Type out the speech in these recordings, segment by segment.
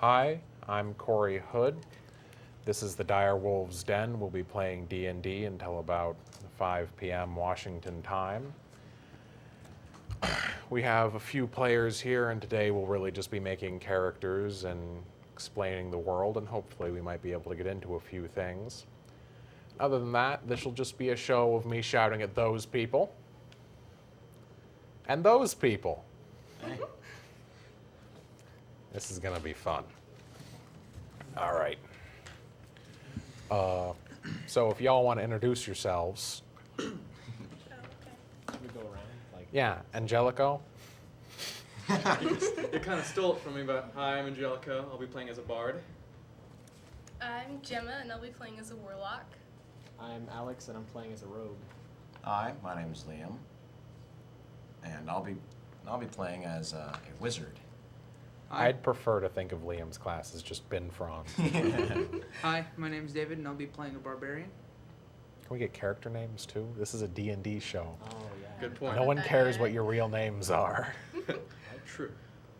Hi, I'm Corey Hood. This is the Dire Wolves Den. We'll be playing D&D until about 5 p.m. Washington time. We have a few players here, and today we'll really just be making characters and explaining the world, and hopefully we might be able to get into a few things. Other than that, this will just be a show of me shouting at those people. And those people. This is going to be fun. All right. So if y'all want to introduce yourselves. Oh, okay. We go around like. Yeah, Angelico. You kind of stole it from me, but hi, I'm Angelica. I'll be playing as a bard. I'm Gemma, and I'll be playing as a warlock. I'm Alex, and I'm playing as a rogue. Hi, my name is Liam, and I'll be playing as a wizard. I'd prefer to think of Liam's class as just Ben Fron. Hi, my name's David, and I'll be playing a barbarian. Can we get character names too? This is a D&D show. Oh, yeah. Good point. No one cares what your real names are. True.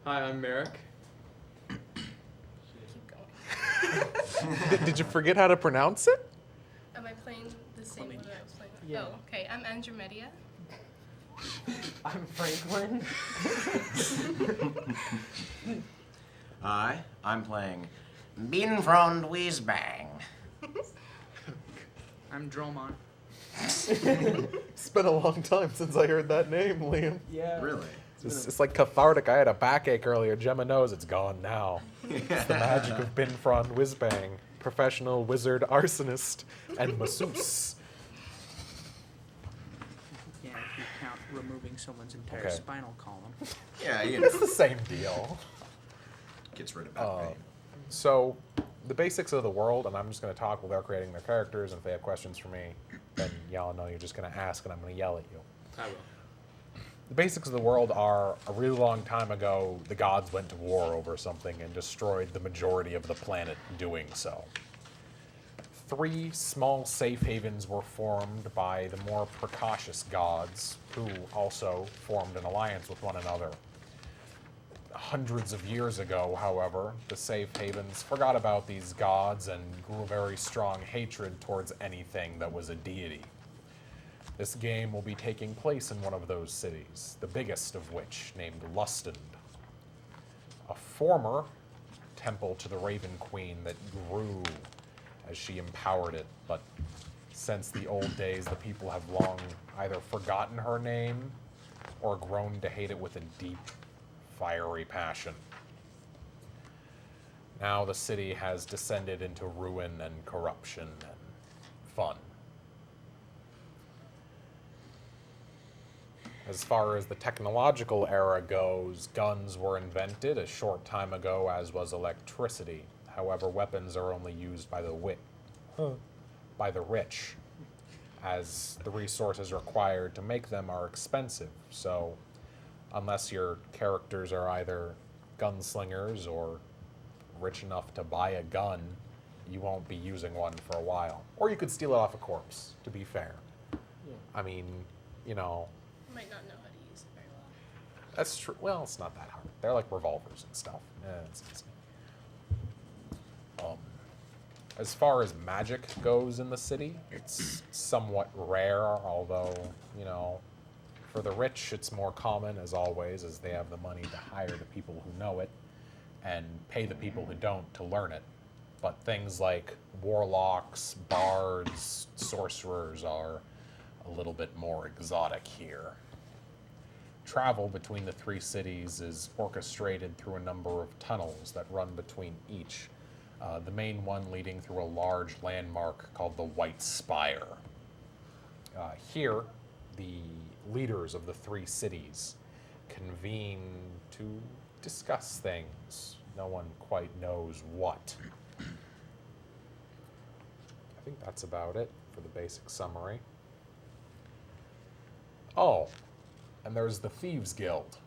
Hi, I'm Merrick. Keep going. Did you forget how to pronounce it? Am I playing the same one that I was playing? Yeah. Oh, okay. I'm Andromedia. I'm Franklin. Hi, I'm playing Beanfrond Weezbang. I'm Dromon. It's been a long time since I heard that name, Liam. Yeah. Really? It's like cathartic. I had a backache earlier. Gemma knows it's gone now. It's the magic of Binfron Whizbang, professional wizard arsonist and masseuse. Yeah, if you count removing someone's entire Okay. spinal column. Yeah, It's the same deal. gets rid of back pain. So, the basics of the world, and I'm just going to talk while they're creating their characters, and if they have questions for me, then y'all know you're just going to ask, and I'm going to yell at you. I will. The basics of the world are, a really long time ago, the gods went to war over something and destroyed the majority of the planet doing so. 3 small safe havens were formed by the more precautious gods, who also formed an alliance with one another. Hundreds of years ago, however, the safe havens forgot about these gods and grew a very strong hatred towards anything that was a deity. This game will be taking place in one of those cities, the biggest of which, named Lustend. A former temple to the Raven Queen that grew as she empowered it, but since the old days, the people have long either forgotten her name or grown to hate it with a deep, fiery passion. Now the city has descended into ruin and corruption and fun. As far as the technological era goes, guns were invented a short time ago, as was electricity. However, weapons are only used by the rich, as the resources required to make them are expensive. So, unless your characters are either gunslingers or rich enough to buy a gun, you won't be using one for a while. Or you could steal it off a corpse, to be fair. Yeah. I mean, you know, I might not know how to use it very well. that's true. Well, it's not that hard. They're like revolvers and stuff. It's easy. As far as magic goes in the city, it's somewhat rare, although, you know, for the rich, it's more common, as always, as they have the money to hire the people who know it and pay the people who don't to learn it. But things like warlocks, bards, sorcerers are a little bit more exotic here. Travel between the 3 cities is orchestrated through a number of tunnels that run between each. The main one leading through a large landmark called the White Spire. Here, the leaders of the 3 cities convene to discuss things. No one quite knows what. I think that's about it for the basic summary. Oh, and there's the Thieves Guild.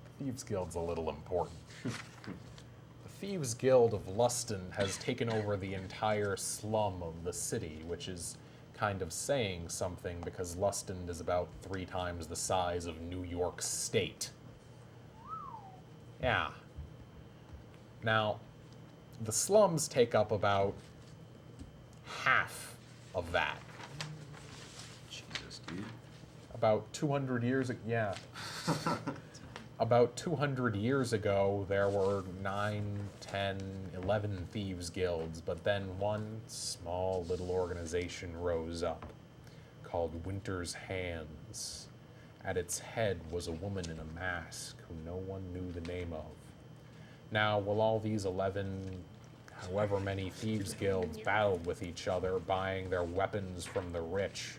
The Thieves Guild's a little important. The Thieves Guild of Luston has taken over the entire slum of the city, which is kind of saying something because Luston is about 3 times the size of New York State. Yeah. Now, the slums take up about half of that. Jesus, dude. About 200 years ago, yeah. About 200 years ago, there were 9, 10, 11 thieves guilds, but then one small little organization rose up called Winter's Hands. At its head was a woman in a mask who no one knew the name of. Now, while all these 11, however many thieves guilds battled with each other, buying their weapons from the rich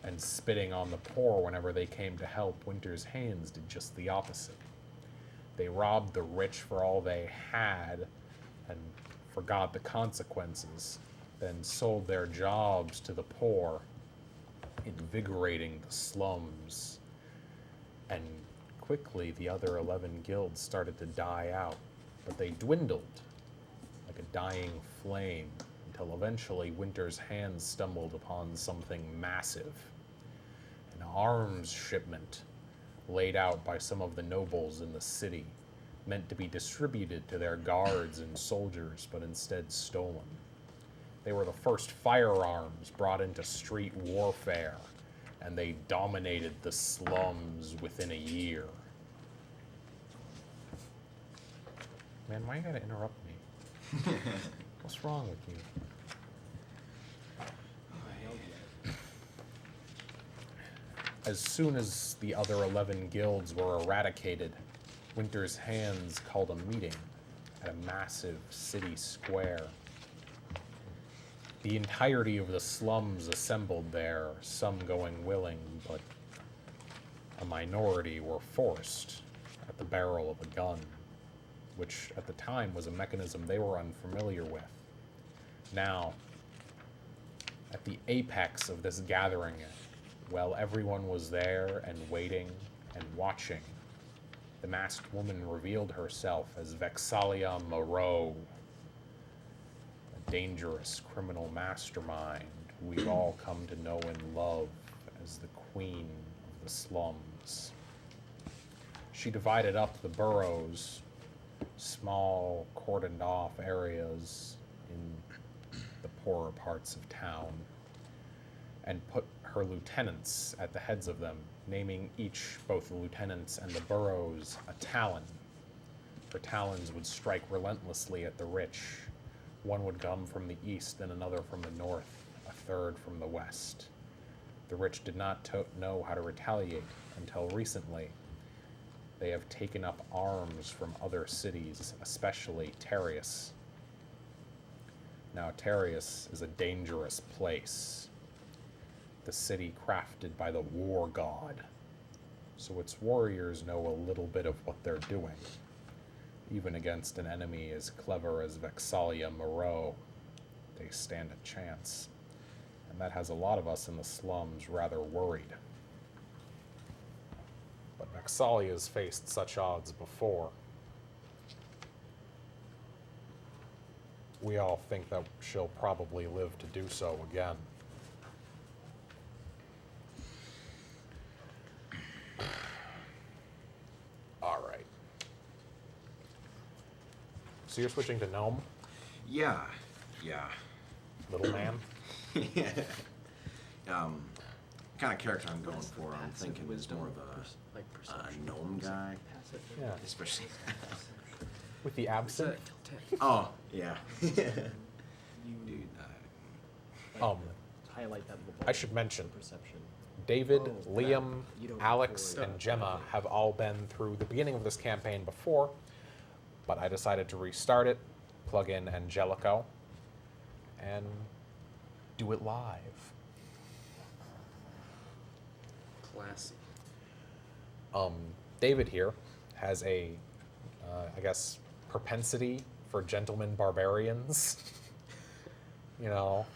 and spitting on the poor whenever they came to help, Winter's Hands did just the opposite. They robbed the rich for all they had and forgot the consequences, then sold their jobs to the poor, invigorating the slums. And quickly the other 11 guilds started to die out, but they dwindled like a dying flame until eventually Winter's Hands stumbled upon something massive. An arms shipment laid out by some of the nobles in the city, meant to be distributed to their guards and soldiers, but instead stolen. They were the first firearms brought into street warfare, and they dominated the slums within a year. Man, why you gotta interrupt me? What's wrong with you? As soon as the other 11 guilds were eradicated, Winter's Hands called a meeting at a massive city square. The entirety of the slums assembled there, some going willing, but a minority were forced at the barrel of a gun, which at the time was a mechanism they were unfamiliar with. Now, at the apex of this gathering, while everyone was there and waiting and watching, the masked woman revealed herself as Vexalia Moreau, a dangerous criminal mastermind who we've all come to know and love as the queen of the slums. She divided up the boroughs, small cordoned off areas in the poorer parts of town, and put her lieutenants at the heads of them, naming each, both the lieutenants and the boroughs, a talon. Her talons would strike relentlessly at the rich. One would come from the east and another from the north, a third from the west. The rich did not know how to retaliate until recently. They have taken up arms from other cities, especially Terrius. Now, Terrius is a dangerous place. The city crafted by the war god, so its warriors know a little bit of what they're doing. Even against an enemy as clever as Vexalia Moreau, they stand a chance. And that has a lot of us in the slums rather worried. But Vexalia's faced such odds before. We all think that she'll probably live to do so again. All right. So you're switching to gnome, Yeah. little man? Yeah. Kind of character I'm going for, I'm thinking is more of a gnome guy, Yeah. especially. With the absinthe? Oh, yeah. Dude, Highlight that little I should mention, perception. David, Oh, Liam, you don't Alex, record. and Gemma have all been through the beginning of this campaign before, but I decided to restart it, plug in Angelico, and do it live. Classy. David here has a, I guess, propensity for gentlemen barbarians. You know.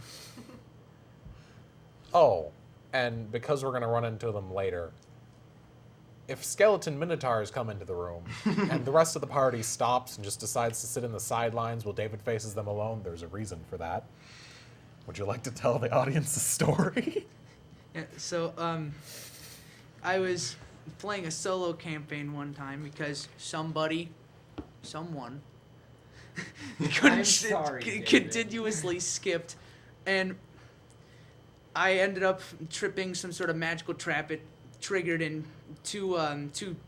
Oh, and because we're going to run into them later, if skeleton minotaurs come into the room and the rest of the party stops and just decides to sit in the sidelines while David faces them alone, there's a reason for that. Would you like to tell the audience the story? Yeah, so, I was playing a solo campaign one time because someone couldn't I'm sorry, David. continuously skipped, and I ended up tripping some sort of magical trap. It triggered, and two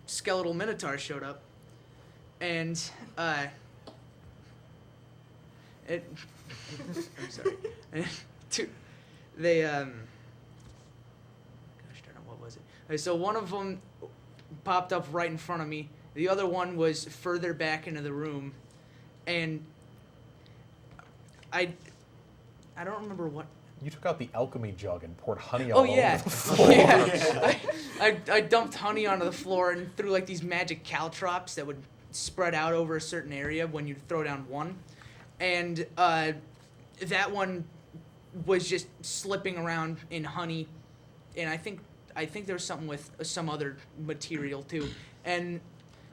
skeletal minotaurs showed up, and it. I'm sorry. They gosh darn it, what was it? So one of them popped up right in front of me. The other one was further back into the room, and I don't remember what. You took out the alchemy jug and poured honey Oh all yeah, over the floor. yeah. I dumped honey onto the floor and threw like these magic caltrops that would spread out over a certain area when you throw down one, and that one was just slipping around in honey, and I think there was something with some other material too, and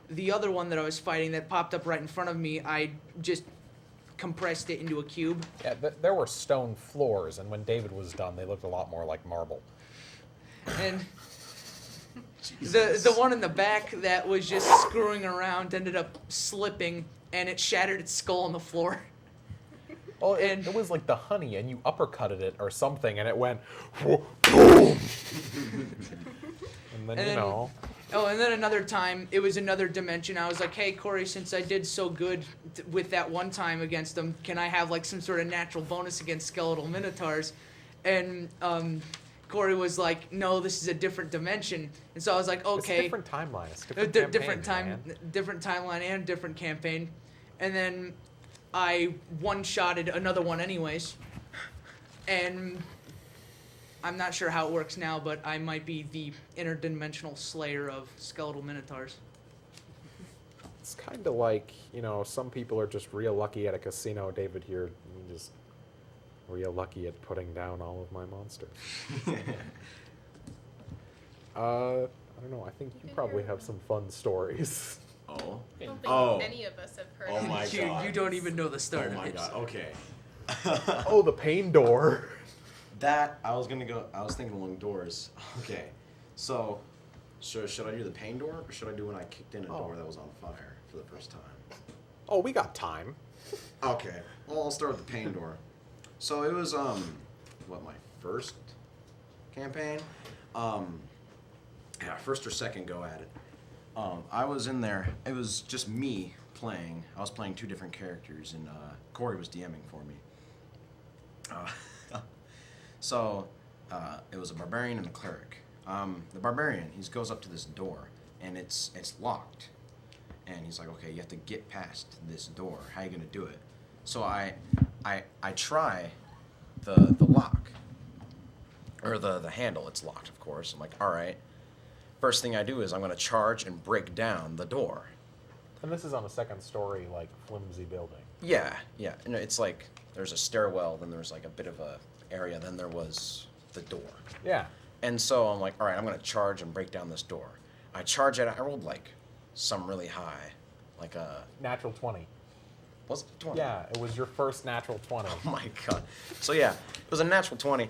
the other one that I was fighting that popped up right in front of me, I just compressed it into a cube. Yeah, there were stone floors, and when David was done, they looked a lot more like marble. And the one in the back that was just screwing around ended up slipping, and it shattered its skull on the floor. Well, And- it was like the honey, and you uppercutted it or something, and it went. And then, And you then- know. Oh, and then another time, it was another dimension. I was like, hey, Corey, since I did so good with that one time against them, can I have like some sort of natural bonus against skeletal minotaurs? And Corey was like, no, this is a different dimension. And so I was like, It's a okay. different timeline. It's a Different different different timeline and different campaign. And then I one-shotted another one anyways. And I'm not sure how it works now, but I might be the interdimensional slayer of skeletal minotaurs. It's kind of like, you know, some people are just real lucky at a casino. David here, just real lucky at putting down all of my monsters. I don't know. I think you probably have some fun stories. Oh. I don't think Oh. any of us have heard Oh of my it. God. You don't even know the start Oh of my it. god. Okay. Oh, the pain door. That I was thinking along doors. Okay. So should I do the pain door or should I do when I kicked in a door that was on fire for the first time? Oh, we got time. Okay. Well, I'll start with the pain door. So it was my first campaign? Yeah, first or second go at it. I was in there. It was just me playing. I was playing two different characters, and Corey was DMing for me. So it was a barbarian and a cleric. The barbarian, he goes up to this door, and it's locked. And he's like, okay, you have to get past this door. How are you gonna do it? So I try the lock, or the handle. It's locked, of course. I'm like, all right. First thing I do is I'm gonna charge and break down the door. And this is on a second story, like, flimsy building. Yeah. And it's like there's a stairwell, then there's like a bit of a area, then there was the door. Yeah. And so I'm like, all right, I'm gonna charge and break down this door. I charge it. I rolled like some really high, like a Natural 20. was it 20? Yeah, it was your first natural 20. Oh my god. So yeah, it was a natural 20.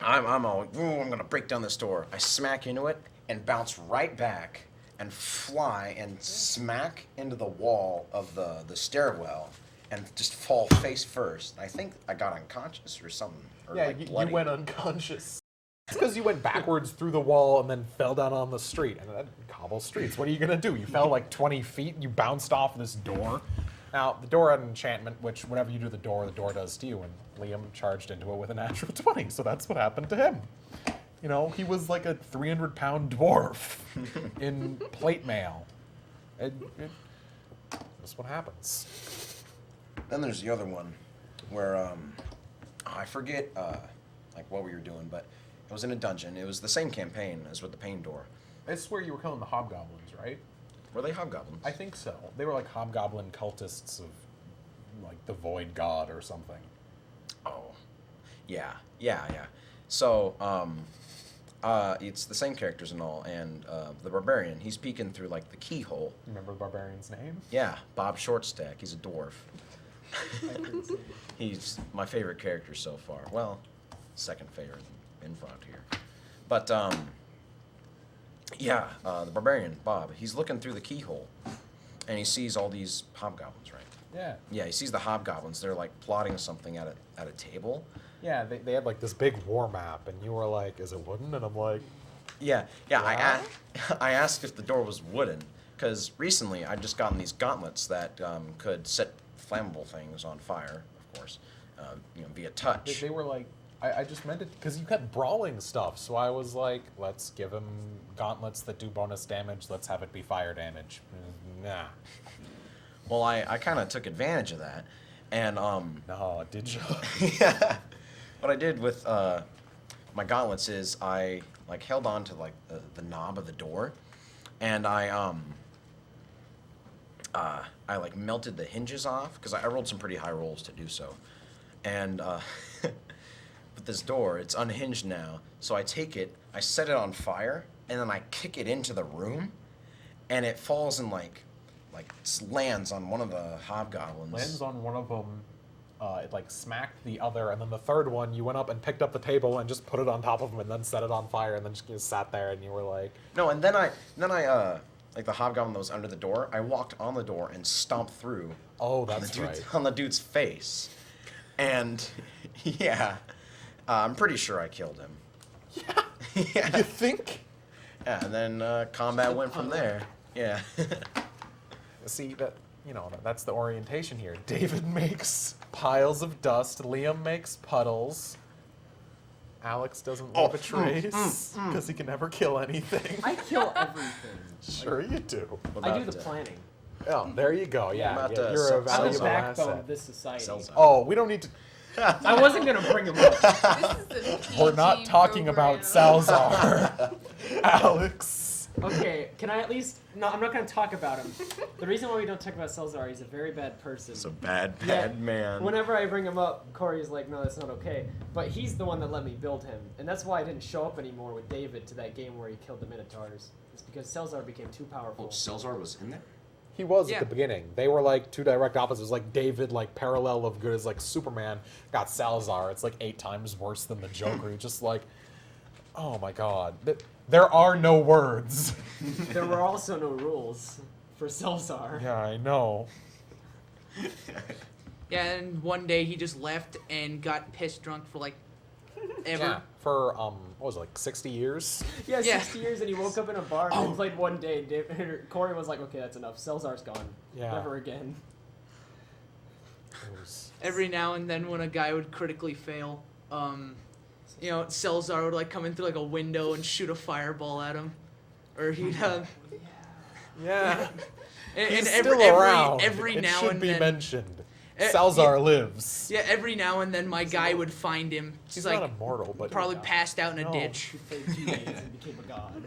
I'm all, ooh, I'm gonna break down this door. I smack into it and bounce right back and fly and smack into the wall of the stairwell and just fall face first. I think I got unconscious or something. Or Yeah, like you bloody. went unconscious. It's because you went backwards through the wall and then fell down on the street. And that cobble streets. What are you going to do? You fell like 20 feet and you bounced off this door. Now, the door had an enchantment, which whenever you do the door does to you. And Liam charged into it with a natural 20, so that's what happened to him. You know, he was like a 300-pound dwarf in plate mail. That's what happens. Then there's the other one where I forget like what we were doing, but it was in a dungeon. It was the same campaign as with the pain door. It's where you were killing the hobgoblins, right? Were they hobgoblins? I think so. They were like hobgoblin cultists of like the void god or something. Oh, yeah. So, it's the same characters and all, and the barbarian, he's peeking through like the keyhole. Remember the barbarian's name? Yeah, Bob Shortstack. He's a dwarf. He's my favorite character so far. Well, second favorite in front here. But yeah, the barbarian Bob. He's looking through the keyhole, and he sees all these hobgoblins, right? Yeah. Yeah, he sees the hobgoblins. They're like plotting something at a table. Yeah, they had like this big war map, and you were like, "Is it wooden?" And I'm like, Yeah. Yeah? I asked if the door was wooden because recently I'd just gotten these gauntlets that could set flammable things on fire, of course, via touch. they were like, I just meant it because you kept brawling stuff, so I was like, let's give him gauntlets that do bonus damage. Let's have it be fire damage. Nah. Well, I kind of took advantage of that, and No, did you? yeah. What I did with my gauntlets is I like held on to like the knob of the door, and I like melted the hinges off because I rolled some pretty high rolls to do so, and with this door it's unhinged now. So I take it, I set it on fire, and then I kick it into the room, and it falls and like lands on one of the hobgoblins. Lands on one of them. It like smacked the other, and then the third one, you went up and picked up the table and just put it on top of him, and then set it on fire, and then just sat there, and you were like, No, and then I like the hobgoblin that was under the door, I walked on the door and stomped through "Oh, on the that's dude, right." on the dude's face. And yeah, I'm pretty sure I killed him. You Yeah. think? Yeah, and then combat went from there. Yeah. See that that's the orientation here. David makes piles of dust. Liam makes puddles. Alex doesn't leave a trace because he can never kill anything. I kill everything. Sure you do. What I do about, the planning. Oh, there you go. Yeah, about, yeah, uh, you're a Sel- I'm the valuable backbone asset. of this society. Seltzer. Oh, we don't need to. I wasn't gonna bring him up. This is the We're not PG talking about program. Salzar. Alex. Okay, can I at least? No, I'm not gonna talk about him. The reason why we don't talk about Salzar, he's a very bad person. It's a bad Yeah, man. Whenever I bring him up, Corey's like, "No, that's not okay." But he's the one that let me build him, and that's why I didn't show up anymore with David to that game where he killed the Minotaurs. It's because Salzar became too powerful. Oh, Selzar was in there? He was Yeah. at the beginning. They were like two direct opposites. Like David, like parallel of good as like Superman, got Salazar. It's like 8 times worse than the Joker. You're just like, oh my god. There are no words. There were also no rules for Salzar. Yeah, I know. Yeah, and one day he just left and got pissed drunk for like ever. Yeah. For what was it, like 60 years? Yeah, Yeah. 60 years, and he woke up in a bar and played one day. And Corey was like, "Okay, that's enough. Salzar's gone. Yeah. Never again." It was, Every now and then when a guy would critically fail, Salzar would like come in through like a window and shoot a fireball at him, or he'd yeah. and He's every, still around. every it now should and be then mentioned. Eh, Salzar yeah. lives. Yeah, every now and then my guy would find him. He's like not immortal, but probably passed out in a No. ditch. He played 2 days and became a god.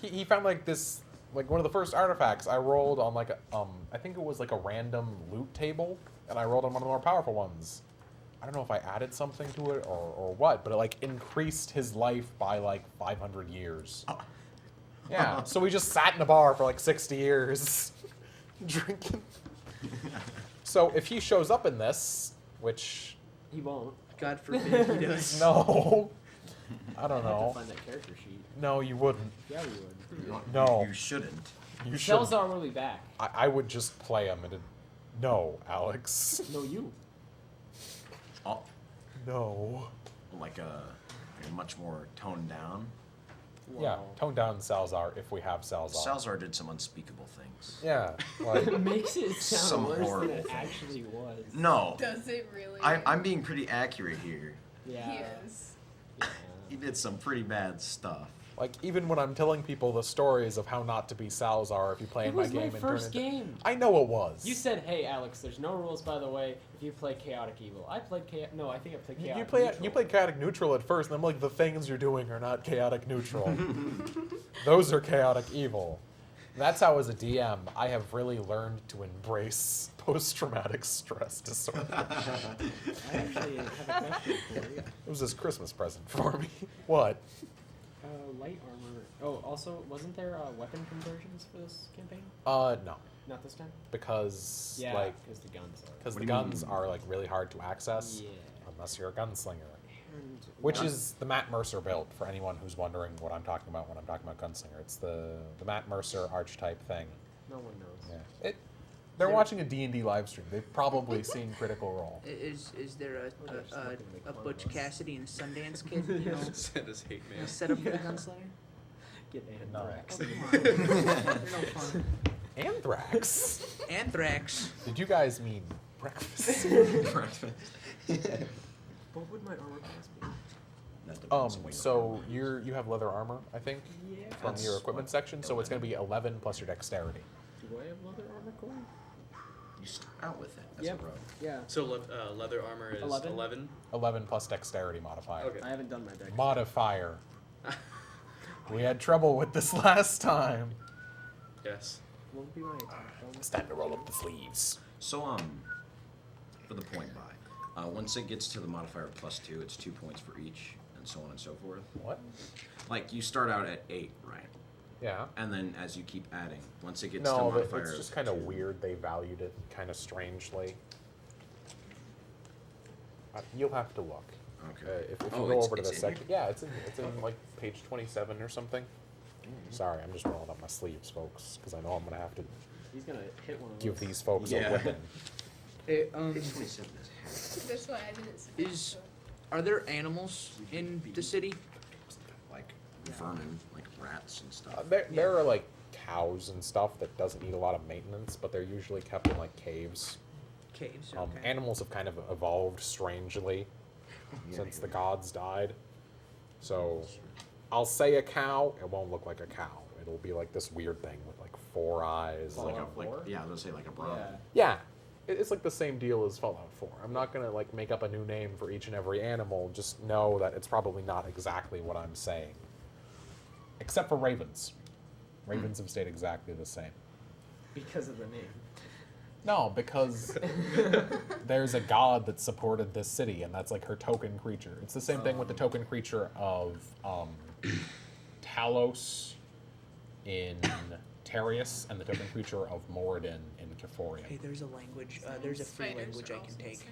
he found like this, like one of the first artifacts I rolled on like a, I think it was like a random loot table, and I rolled on one of the more powerful ones. I don't know if I added something to it or what, but it like increased his life by like 500 years. Yeah, so we just sat in a bar for like 60 years, drinking. So if he shows up in this, which He won't. God forbid he does. no, I don't I have know. to find that character sheet. No, you wouldn't. Yeah, we would. No. You shouldn't. You should. Salzar will be back. I would just play him and no, Alex. No, you. Oh, No. like a much more toned down. Yeah, Wow. tone down Salzar if we have Salzar. Salzar did some unspeakable things. Yeah, like It makes it sound Some worse than horrible it thing. actually was. No, Does it really? I'm being pretty accurate here. Yeah. He is. Yeah. He did some pretty bad stuff. like even when I'm telling people the stories of how not to be Salzar if you play It in my was game my and first turn into game. I know it was. You said, "Hey, Alex, there's no rules, by the way. If you play chaotic evil, I played chaotic. No, I think I played chaotic. you neutral. played chaotic neutral at first, and I'm like the things you're doing are not chaotic neutral. Those are chaotic evil. That's how, as a DM, I have really learned to embrace post-traumatic stress disorder. I actually have a question for you. It was his Christmas present for me. What? Light armor. Oh, also, wasn't there weapon conversions for this campaign? No, Not this time. because Yeah, like because the guns are. because What the do you guns mean? are like really hard to access Yeah. unless you're a gunslinger. And Which what- is the Matt Mercer build, for anyone who's wondering what I'm talking about when I'm talking about Gunslinger. It's the Matt Mercer archetype thing. No one knows. Yeah. They're watching a D&D live stream. They've probably seen Critical Role. Is there Oh, they're just looking to make a fun Butch of us. Cassidy and Sundance Kid? You know, Santa's hate a man. setup for the gunslinger? Get No. anthrax. Oh, come on. They're no fun. Anthrax. Anthrax. Did you guys mean breakfast? What would my armor class be? That depends on what So you're you have leather armor, I think, Yeah. from That's your equipment what, section. So it's going 11? to be 11 plus your dexterity. Do I have leather armor, Corey? You start out with it as Yep. a rogue. Yeah. So leather armor is 11? 11. 11 plus dexterity modifier. Okay. I haven't done my deck. Modifier. We had trouble with this last time. Yes. What would be my attack It's bonus? time to roll up the sleeves. So for the point buy, once it gets to the modifier +2, it's 2 points for each, and so on and so forth. What? Like you start out at 8, right? Yeah. And then as you keep adding, once it gets to No, but modifier, it's just kind of 2. weird. They valued it kind of strangely. You'll have to look. Okay. If you Oh, go it's- over to it's the in section, here? yeah, it's in like page 27 or something. Sorry, I'm just rolling up my sleeves, folks, because I know I'm gonna have to He's gonna hit one of give those. these folks Yeah. a whipping. Hey, Page 27 is half. That's why I didn't say Is- Are there animals in the city? Like vermin, like rats and stuff. There are like cows and stuff that doesn't need a lot of maintenance, but they're usually kept in like caves. Caves. Okay. Animals have kind of evolved strangely since the gods died. So I'll say a cow, it won't look like a cow. It'll be like this weird thing with like 4 eyes. It's like Fallout 4? yeah, I was gonna say like a brown. Yeah. Yeah, it's like the same deal as Fallout 4. I'm not gonna like make up a new name for each and every animal. Just know that it's probably not exactly what I'm saying. Except for ravens. Ravens have stayed exactly the same. Because of the name. No, because there's a god that supported this city, and that's like her token creature. It's the same thing with the token creature of Talos in Terius, and the token creature of Moradin in Keforian. Hey, there's a language. There's a free Spiders language are I can also the take. same.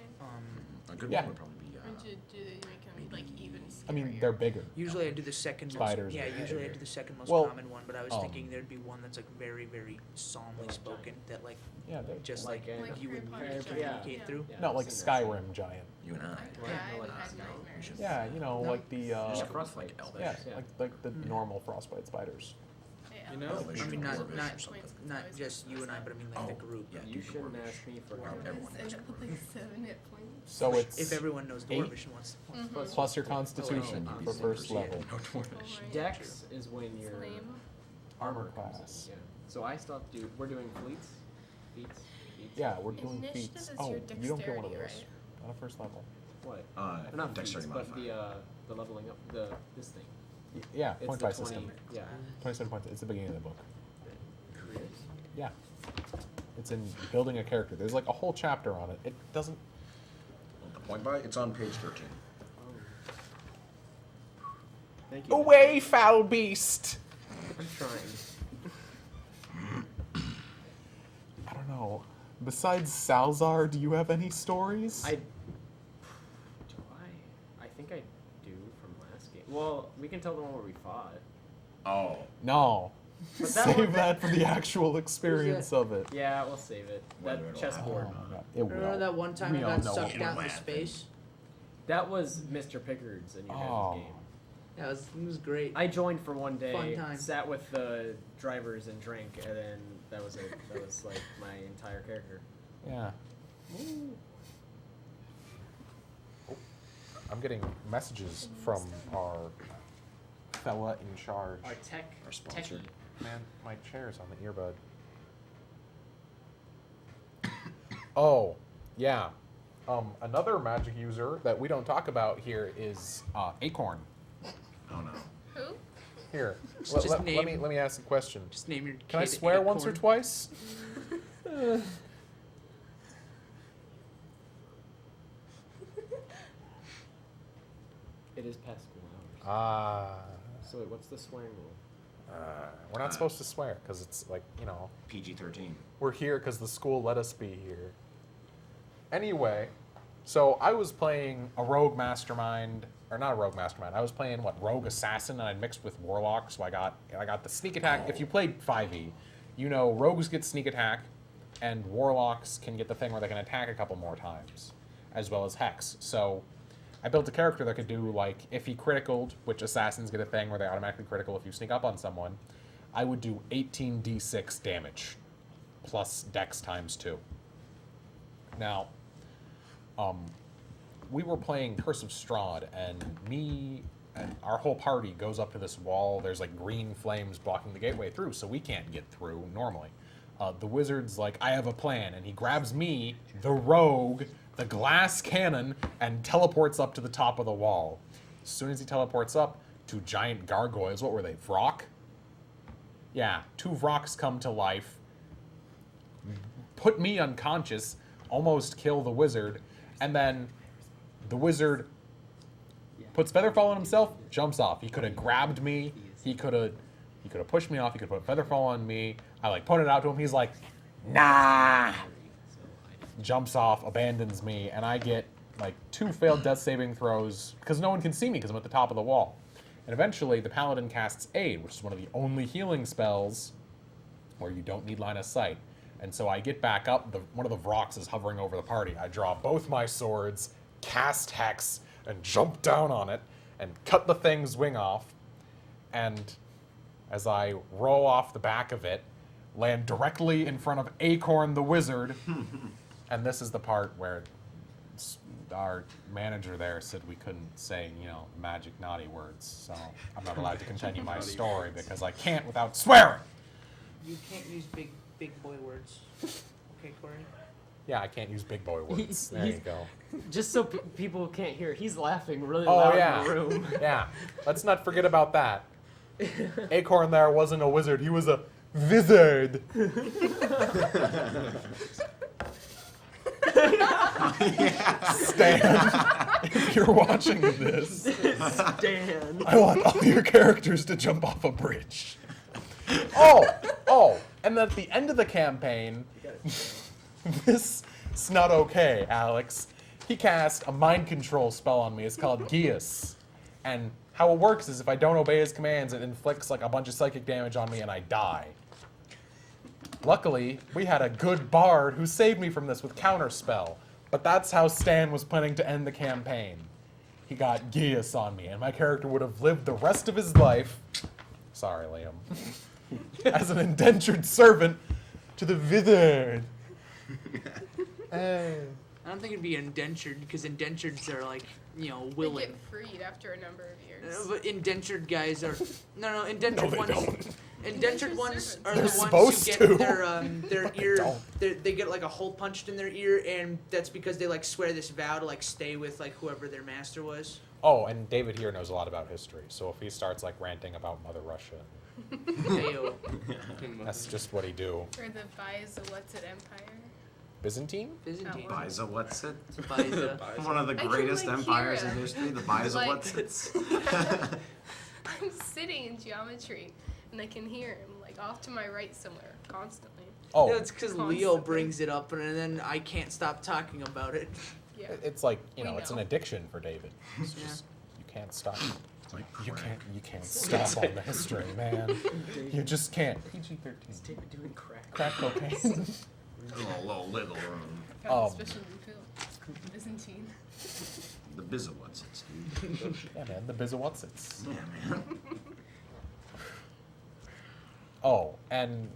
A good Yeah. one would probably be. Or do they make them like even I mean, scarier? they're bigger. Usually I do the second Spiders most. Yeah, are usually I bigger. do the second most Well, common one, but I was thinking there'd be one that's like very, very solemnly spoken that like Yeah, they're just Like like, a- Like you would Harry Potter communicate giant. Yeah. through. Yeah, no, I've like seen that. Skyrim giant. You and I. Yeah, I would have nightmares. Yeah, you know, No. like the There's Yeah. frostbite elvish. yeah, Yeah. like the normal frostbite spiders. Yeah. You know, Elvish I mean, or not dwarvish not or something. not just you and I, but I mean like the Oh, group. yeah. You do shouldn't dwarvish. ask me for Or help. everyone I knows got dwarvish. like 7 hit points. So it's If everyone knows 8 Dwarvish and wants. plus your Constitution Oh, for first Yeah, level. no dwarvish. Alright. Dex is when It's your lame. Armor comes in, class. Yeah. So I stopped we're doing feats. Yeah, we're doing Initiative feats. is Oh, your you don't get one of dexterity, those. right? Not a first level. What? Dexterity Not feats, but modifier. the leveling up this thing. Yeah, It's point the by 20, system. Yeah. 27 points. It's the beginning of the book. Careers. Yeah. It's in building a character. There's like a whole chapter on it. It doesn't. The point by it's on page 13. Thank you. Away, foul beast! I'm trying. I don't know. Besides Salzar, do you have any stories? Do I? I think I do from last game. Well, we can tell the one where we fought. Oh. No. But that Save one- that for the actual experience of it. Yeah, we'll save it. Whether That it'll chessboard. Oh my God. It Remember will. that one time We I all got know sucked it out will into happen. space? That was Mr. Pickard's in your Oh. guys' game. Yeah, it was great. I joined for one day, Fun time. sat with the drivers and drank, and then that was it. That was like my entire character. Yeah. I'm getting messages from our fella in charge. Our tech, Our sponsor. techie. Man, my chair's on the earbud. Oh, yeah. Another magic user that we don't talk about here is Acorn. Oh no. Who? Here, Just let name- me ask a question. Just name your Can I kid swear once or Acorn. twice? It is past school hours. Ah. So wait, what's the swearing rule? We're not supposed to swear because it's like, you know, PG-13. we're here because the school let us be here. Anyway, so I was playing a rogue mastermind, or not a rogue mastermind. I was playing rogue assassin, and I mixed with warlock. So I got the sneak attack. If you played 5e, you know rogues get sneak attack, and warlocks can get the thing where they can attack a couple more times, as well as hex. So I built a character that could do, like, if he criticaled, which assassins get a thing where they automatically critical if you sneak up on someone, I would do 18d6 damage, plus dex times 2. Now, we were playing Curse of Strahd, and me and our whole party goes up to this wall. There's, like, green flames blocking the gateway through, so we can't get through normally. The wizard's like, I have a plan, and he grabs me, the rogue, the glass cannon, and teleports up to the top of the wall. As soon as he teleports up, 2 giant gargoyles, what were they, Vrock? Yeah, 2 Vrocks come to life, put me unconscious, almost kill the wizard, and then the wizard puts Featherfall on himself, jumps off. He could have grabbed me, he could have pushed me off, he could have put Featherfall on me. I, like, pointed out to him, he's like, nah! Jumps off, abandons me, and I get, like, 2 failed death saving throws, because no one can see me because I'm at the top of the wall. And eventually, the Paladin casts Aid, which is one of the only healing spells where you don't need line of sight. And so I get back up, one of the Vrocks is hovering over the party. I draw both my swords, cast Hex, and jump down on it, and cut the thing's wing off. And as I roll off the back of it, land directly in front of Acorn the Wizard. And this is the part where our manager there said we couldn't say, magic naughty words. So I'm not allowed to continue my story because I can't without swearing. You can't use big boy words. Okay, Corey? Yeah, I can't use big boy words. There you go. Just so people can't hear, he's laughing really loud in the room. Yeah. Let's not forget about that. Acorn there wasn't a wizard. He was a wizard. Stan, if you're watching this, Stan. I want all your characters to jump off a bridge. Oh, and at the end of the campaign, this is not okay, Alex. He cast a mind control spell on me. It's called Geas. And how it works is if I don't obey his commands, it inflicts like a bunch of psychic damage on me and I die. Luckily, we had a good bard who saved me from this with counterspell. But that's how Stan was planning to end the campaign. He got Geas on me, and my character would have lived the rest of his life, sorry, Liam, as an indentured servant to the wizard. I don't think it'd be indentured, because indentures are like, They willing. get freed after a number of years. But indentured guys are indentured they ones. don't. Indentured Indentured ones servants. are They're the ones supposed who to. get their ear. don't. They get like a hole punched in their ear, and that's because they like swear this vow to like stay with like whoever their master was. Oh, and David here knows a lot about history, so if he starts like ranting about Mother Russia, Ayo. that's just what he do. Or the What's It Empire. Byzantine? Byzantine. Biza, what's it? Biza. One of the I can, greatest like, empires hear in him. history, the Biza, Like- what's it? I'm sitting in geometry, and I can hear him, like, off to my right somewhere, constantly. Oh, It's because Leo Constantly. brings it up, and then I can't stop talking about it. Yeah. it's like, We it's an know. addiction for David. It's Yeah. just, you can't stop. Like You crack. can't stop on the history, man. You just can't. PG-13. David doing crack. Crack cocaine. Little wiggle room. Found a special refill. Byzantine. The Biza, what's it, dude? Yeah, man, the Bizawatsits. Yeah, man. Oh, and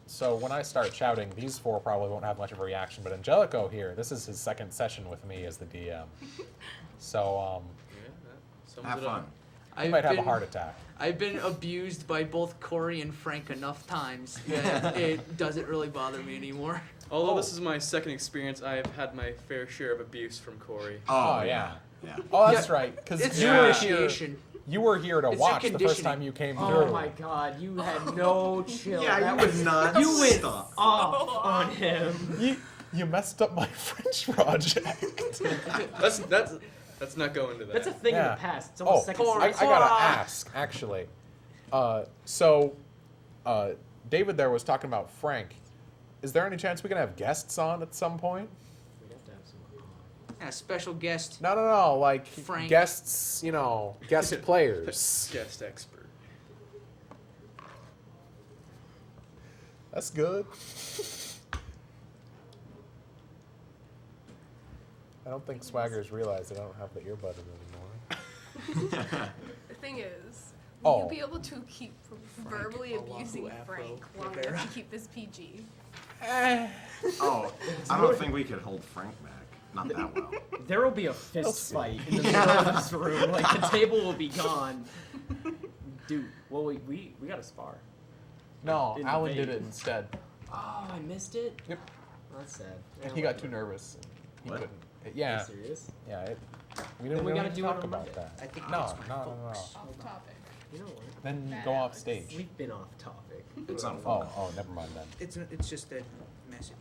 so when I start shouting, these 4 probably won't have much of a reaction, but Angelico here, this is his second session with me as the DM. So, Have fun. he might have a heart attack. I've been abused by both Corey and Frank enough times that it doesn't really bother me anymore. Although Oh. this is my second experience, I have had my fair share of abuse from Corey. Oh, yeah. Yeah. Oh, that's right, because It's you were here. initiation. You were here to It's a watch the first conditioning. time you came through. Oh my god, you had no chill. Yeah, That you was- would not You went stop. off on him. You messed up my French project. Let's not go into that. That's a thing in Yeah. the past. It's Oh, almost second Corey. I semester. gotta ask, actually. David there was talking about Frank. Is there any chance we can have guests on at some point? We'd have to have some- Yeah, special guest. No, like Frank. guests, guest players. Guest expert. That's good. don't think swaggers realize they don't have the earbud in anymore. The thing is, Oh. will you be able to keep from verbally Oahu abusing Afro Frank long Rivera. enough to keep this PG? Oh, I don't think we could hold Frank back. Not that well. There will be a fist fight in the middle of this room. Like the table will be gone. Dude, well we gotta spar. No, In Alan debate. did it instead. Oh, I missed it. Yep. Oh, that's sad. And he got too nervous. He What? couldn't. Are Yeah. you serious? Yeah. We Then didn't we really gotta do it talk on about Monday. that. I think No, it's my no. folks. Off topic. You know what? Then Bad go off Alex. stage. We've been off topic. It's on Oh, phone. never mind then. It's just a message.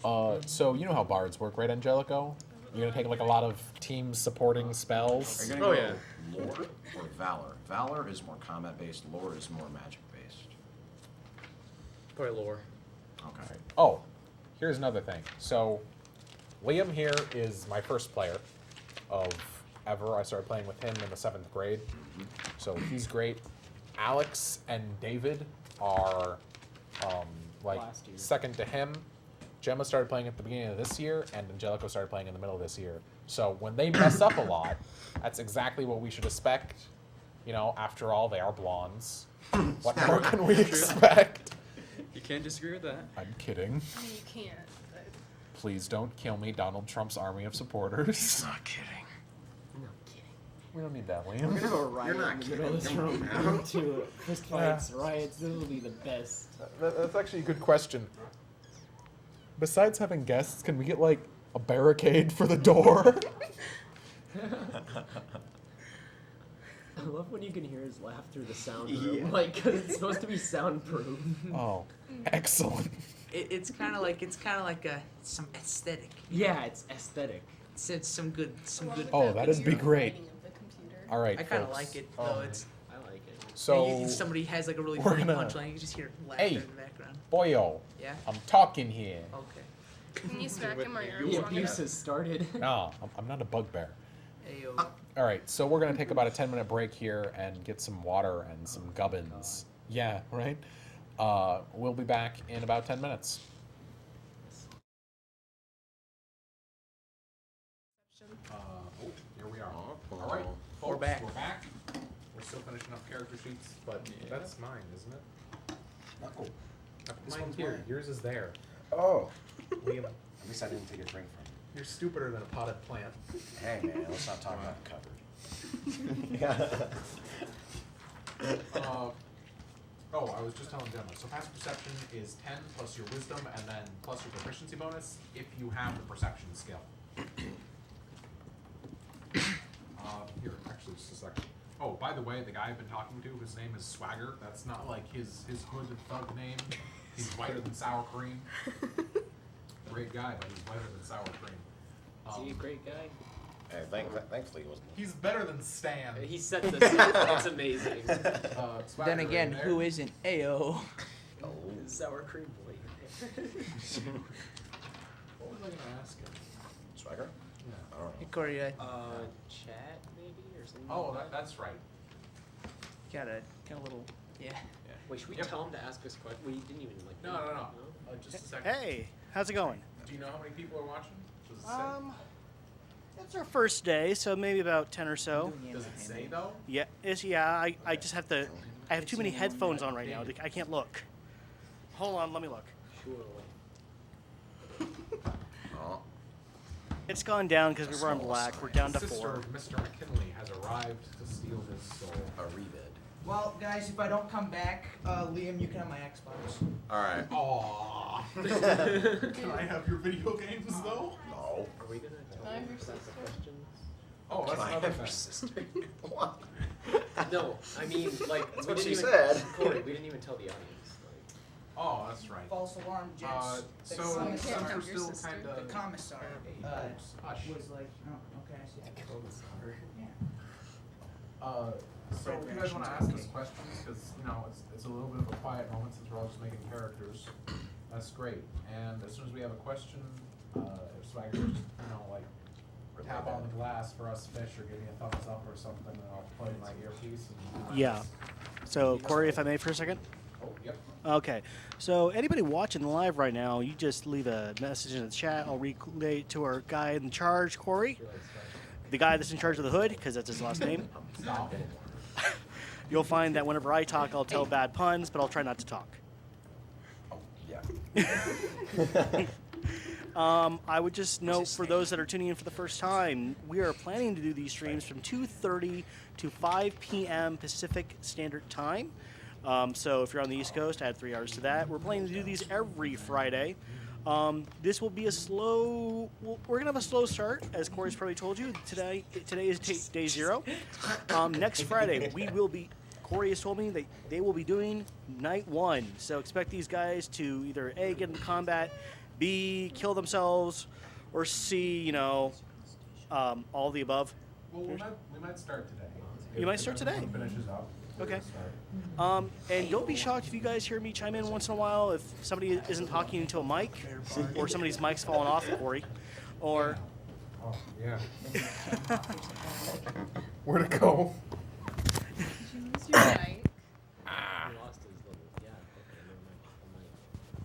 So you know how bards work, right, Angelico? You're gonna take like a lot of team supporting Are spells. you gonna Oh, go yeah. lore or valor? Valor is more combat based. Lore is more magic based. Probably lore. Okay. Oh, here's another thing. So, Liam here is my first player of ever. I started playing with him in the 7th grade, so he's great. Alex and David are like Last year. second to him. Gemma started playing at the beginning of this year, and Angelico started playing in the middle of this year. So when they mess up a lot, that's exactly what we should expect. You know, after all, they are blondes. What more can we expect? You can't disagree with that. I'm kidding. I mean, you can't. But Please don't kill me, Donald Trump's army of supporters. Not kidding. No kidding. We don't need that, We're gonna Liam. have a riot not in the middle of this kidding. room. Come on, man. To fist fights, riots. This will be the best. That's actually a good question. Besides having guests, can we get like a barricade for the door? I love when you can hear his laugh through the sound room, Yeah. like because it's supposed to be soundproof. Oh, excellent. It's kind of like some aesthetic. Yeah, it's aesthetic. It's some good along with Oh, that that'd be video great. writing of the computer. All right, I kind of folks. like it Um, though. It's I like it. So, somebody has like a really we're funny gonna- punchline. You just hear laughter Hey. in the background. boyo, Yeah. I'm talking here. Okay. Can you smack him or your The arms long abuse enough? has started. No, I'm not a bugbear. Ayo. All right, so we're gonna take about a 10-minute break here and get some water and some gubbins. Yeah, right. We'll be back in about 10 minutes. Here we are. All right, folks, We're back. We're back. We're still finishing up character sheets, but that's mine, isn't it? No. This Mine's one's here. mine. Yours is there. Oh. Liam, At least I didn't take a drink from you're stupider than a potted plant. you. Hey man, let's not talk about the cupboard. Oh, I was just telling Gemma. So passive perception is 10 plus your wisdom and then plus your proficiency bonus if you have the perception skill. Here, actually, just a second. Oh, by the way, the guy I've been talking to, his name is Swagger. That's not like his hood and thug name. He's whiter than sour cream. Great guy, but he's whiter than sour cream. Is he a great guy? Hey, thankfully it wasn't. He's better than Stan. He set this up. That's amazing. Swagger, Then again, are you there? who isn't? Ayo. Sour cream boy. What was I gonna ask him? Swagger? Yeah. I don't Hey know. Corey, Chat maybe or something. Oh, like that's right. got a little, yeah. Wait, should we Yep. tell him to ask us questions? We didn't even like. No. Just a second. Hey, how's it going? Do you know how many people are watching? Does it say? It's our first day, so maybe about 10 or so. Does it say though? Yeah, I just have to. I have too many headphones on right now. I can't look. Hold on, let me look. Sure. Oh. It's gone down because we were on Small black. sign. We're down to The sister 4. of Mr. McKinley has arrived to steal his soul. A rebid. Well, guys, if I don't come back, Liam, you can have my Xbox. Alright. Aww. Can I have your video games though? No. Are we gonna tell I'm him your to ask the sister. questions? Oh, that's Can I another have your thing. sister? What? No, I mean like That's we what didn't she even, said. Corey, we didn't even tell the audience. Like, Oh, that's right. False alarm, gents. So The the can't sister have your still sister. kind the of commissar hush. was like, oh, okay, I see. Yeah. So if you guys want to ask us questions, because you know it's a little bit of a quiet moment since we're all just making characters, that's great. And as soon as we have a question, if Swagger just like tap on the glass for us fish or give me a thumbs up or something, and I'll plug in my earpiece. And Yeah. So, Corey, if I may for a second. Yep. Okay. So anybody watching live right now, you just leave a message in the chat. I'll relay it to our guy in charge, Corey. The guy that's in charge of the hood, because that's his last name. Stop. You'll find that whenever I talk, I'll tell bad puns, but I'll try not to talk. Oh, yeah. I would just note for those that are tuning in for the first time, we are planning to do these streams from 2:30 to 5 p.m. Pacific Standard Time. So if you're on the East Coast, add 3 hours to that. We're planning to do these every Friday. This will be a slow. We're gonna have a slow start, as Corey's probably told you. Today is day 0. Next Friday we will be. Corey has told me that they will be doing night 1. So expect these guys to either A, get into combat, B, kill themselves, or C, all the above. Well, we might start today. You might start today. Finishes up. Okay. And don't be shocked if you guys hear me chime in once in a while if somebody isn't talking into a mic, or somebody's mic's falling off, Corey, or. Oh, yeah. Where'd it go? Use your mic.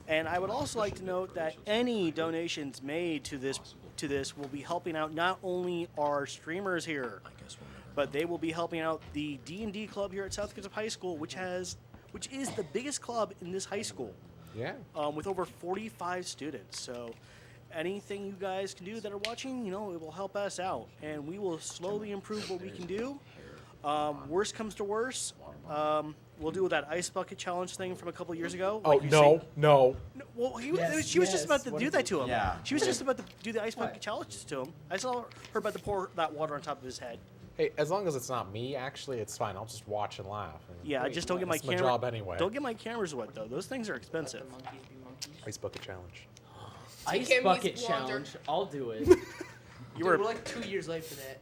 And I would also like to note that any donations made to this will be helping out not only our streamers here, but they will be helping out the D&D club here at South Kitsap High School, which is the biggest club in this high school, Yeah. with over 45 students. So anything you guys can do that are watching, it will help us out, and we will slowly improve what we can do. Worst comes to worst, we'll do that ice bucket challenge thing from a couple years ago. Oh, like you no. say. No. No, well, Yes, she was just about to what do is that it? to him. Yeah. She was just about to do the ice bucket challenge to him. I saw her about to pour that water on top of his head. Hey, as long as it's not me, actually, it's fine. I'll just watch and laugh. And Yeah, wait, just don't get my that's my camera. job anyway. Don't get my cameras wet though. Those things are expensive. The monkeys be monkeys. Ice bucket challenge. Ice Kimmy's bucket blonder. challenge. I'll do it. You Dude, were we're like 2 years late for that.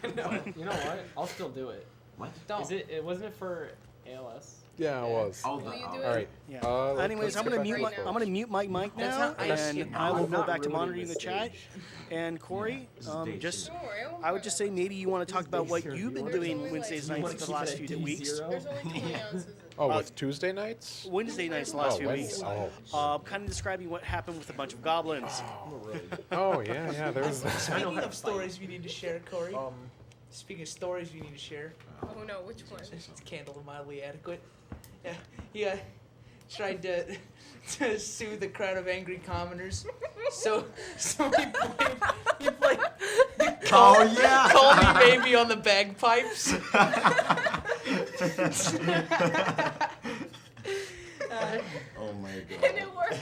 You know what? I'll still do it. What? Don't. Wasn't it for ALS? Yeah, it was. Oh, Will you do All it? right. Yeah. let's Anyways, I'm get gonna back mute to my the right I'm gonna mute my mic That's now, not ice and shit. I will I'm go not back to ruining monitoring the this chat. stage. And Corey, just Don't worry, I would just say maybe you want to talk about what you've been There's doing only, Wednesdays like, nights for the last few weeks. There's only 20 ounces in Oh, with Tuesday nights? Wednesday nights the last few weeks. Oh. Kind of describing what happened with a bunch of goblins. Oh, yeah. There's that. Speaking of stories we need to share, Corey. Um, Speaking of stories we need to share, Oh no, which one? it's Candle of Mildly Adequate. Yeah, he tried to soothe the crowd of angry commoners. So he played Oh yeah. Call Me Baby on the bagpipes. Oh my god. And it worked.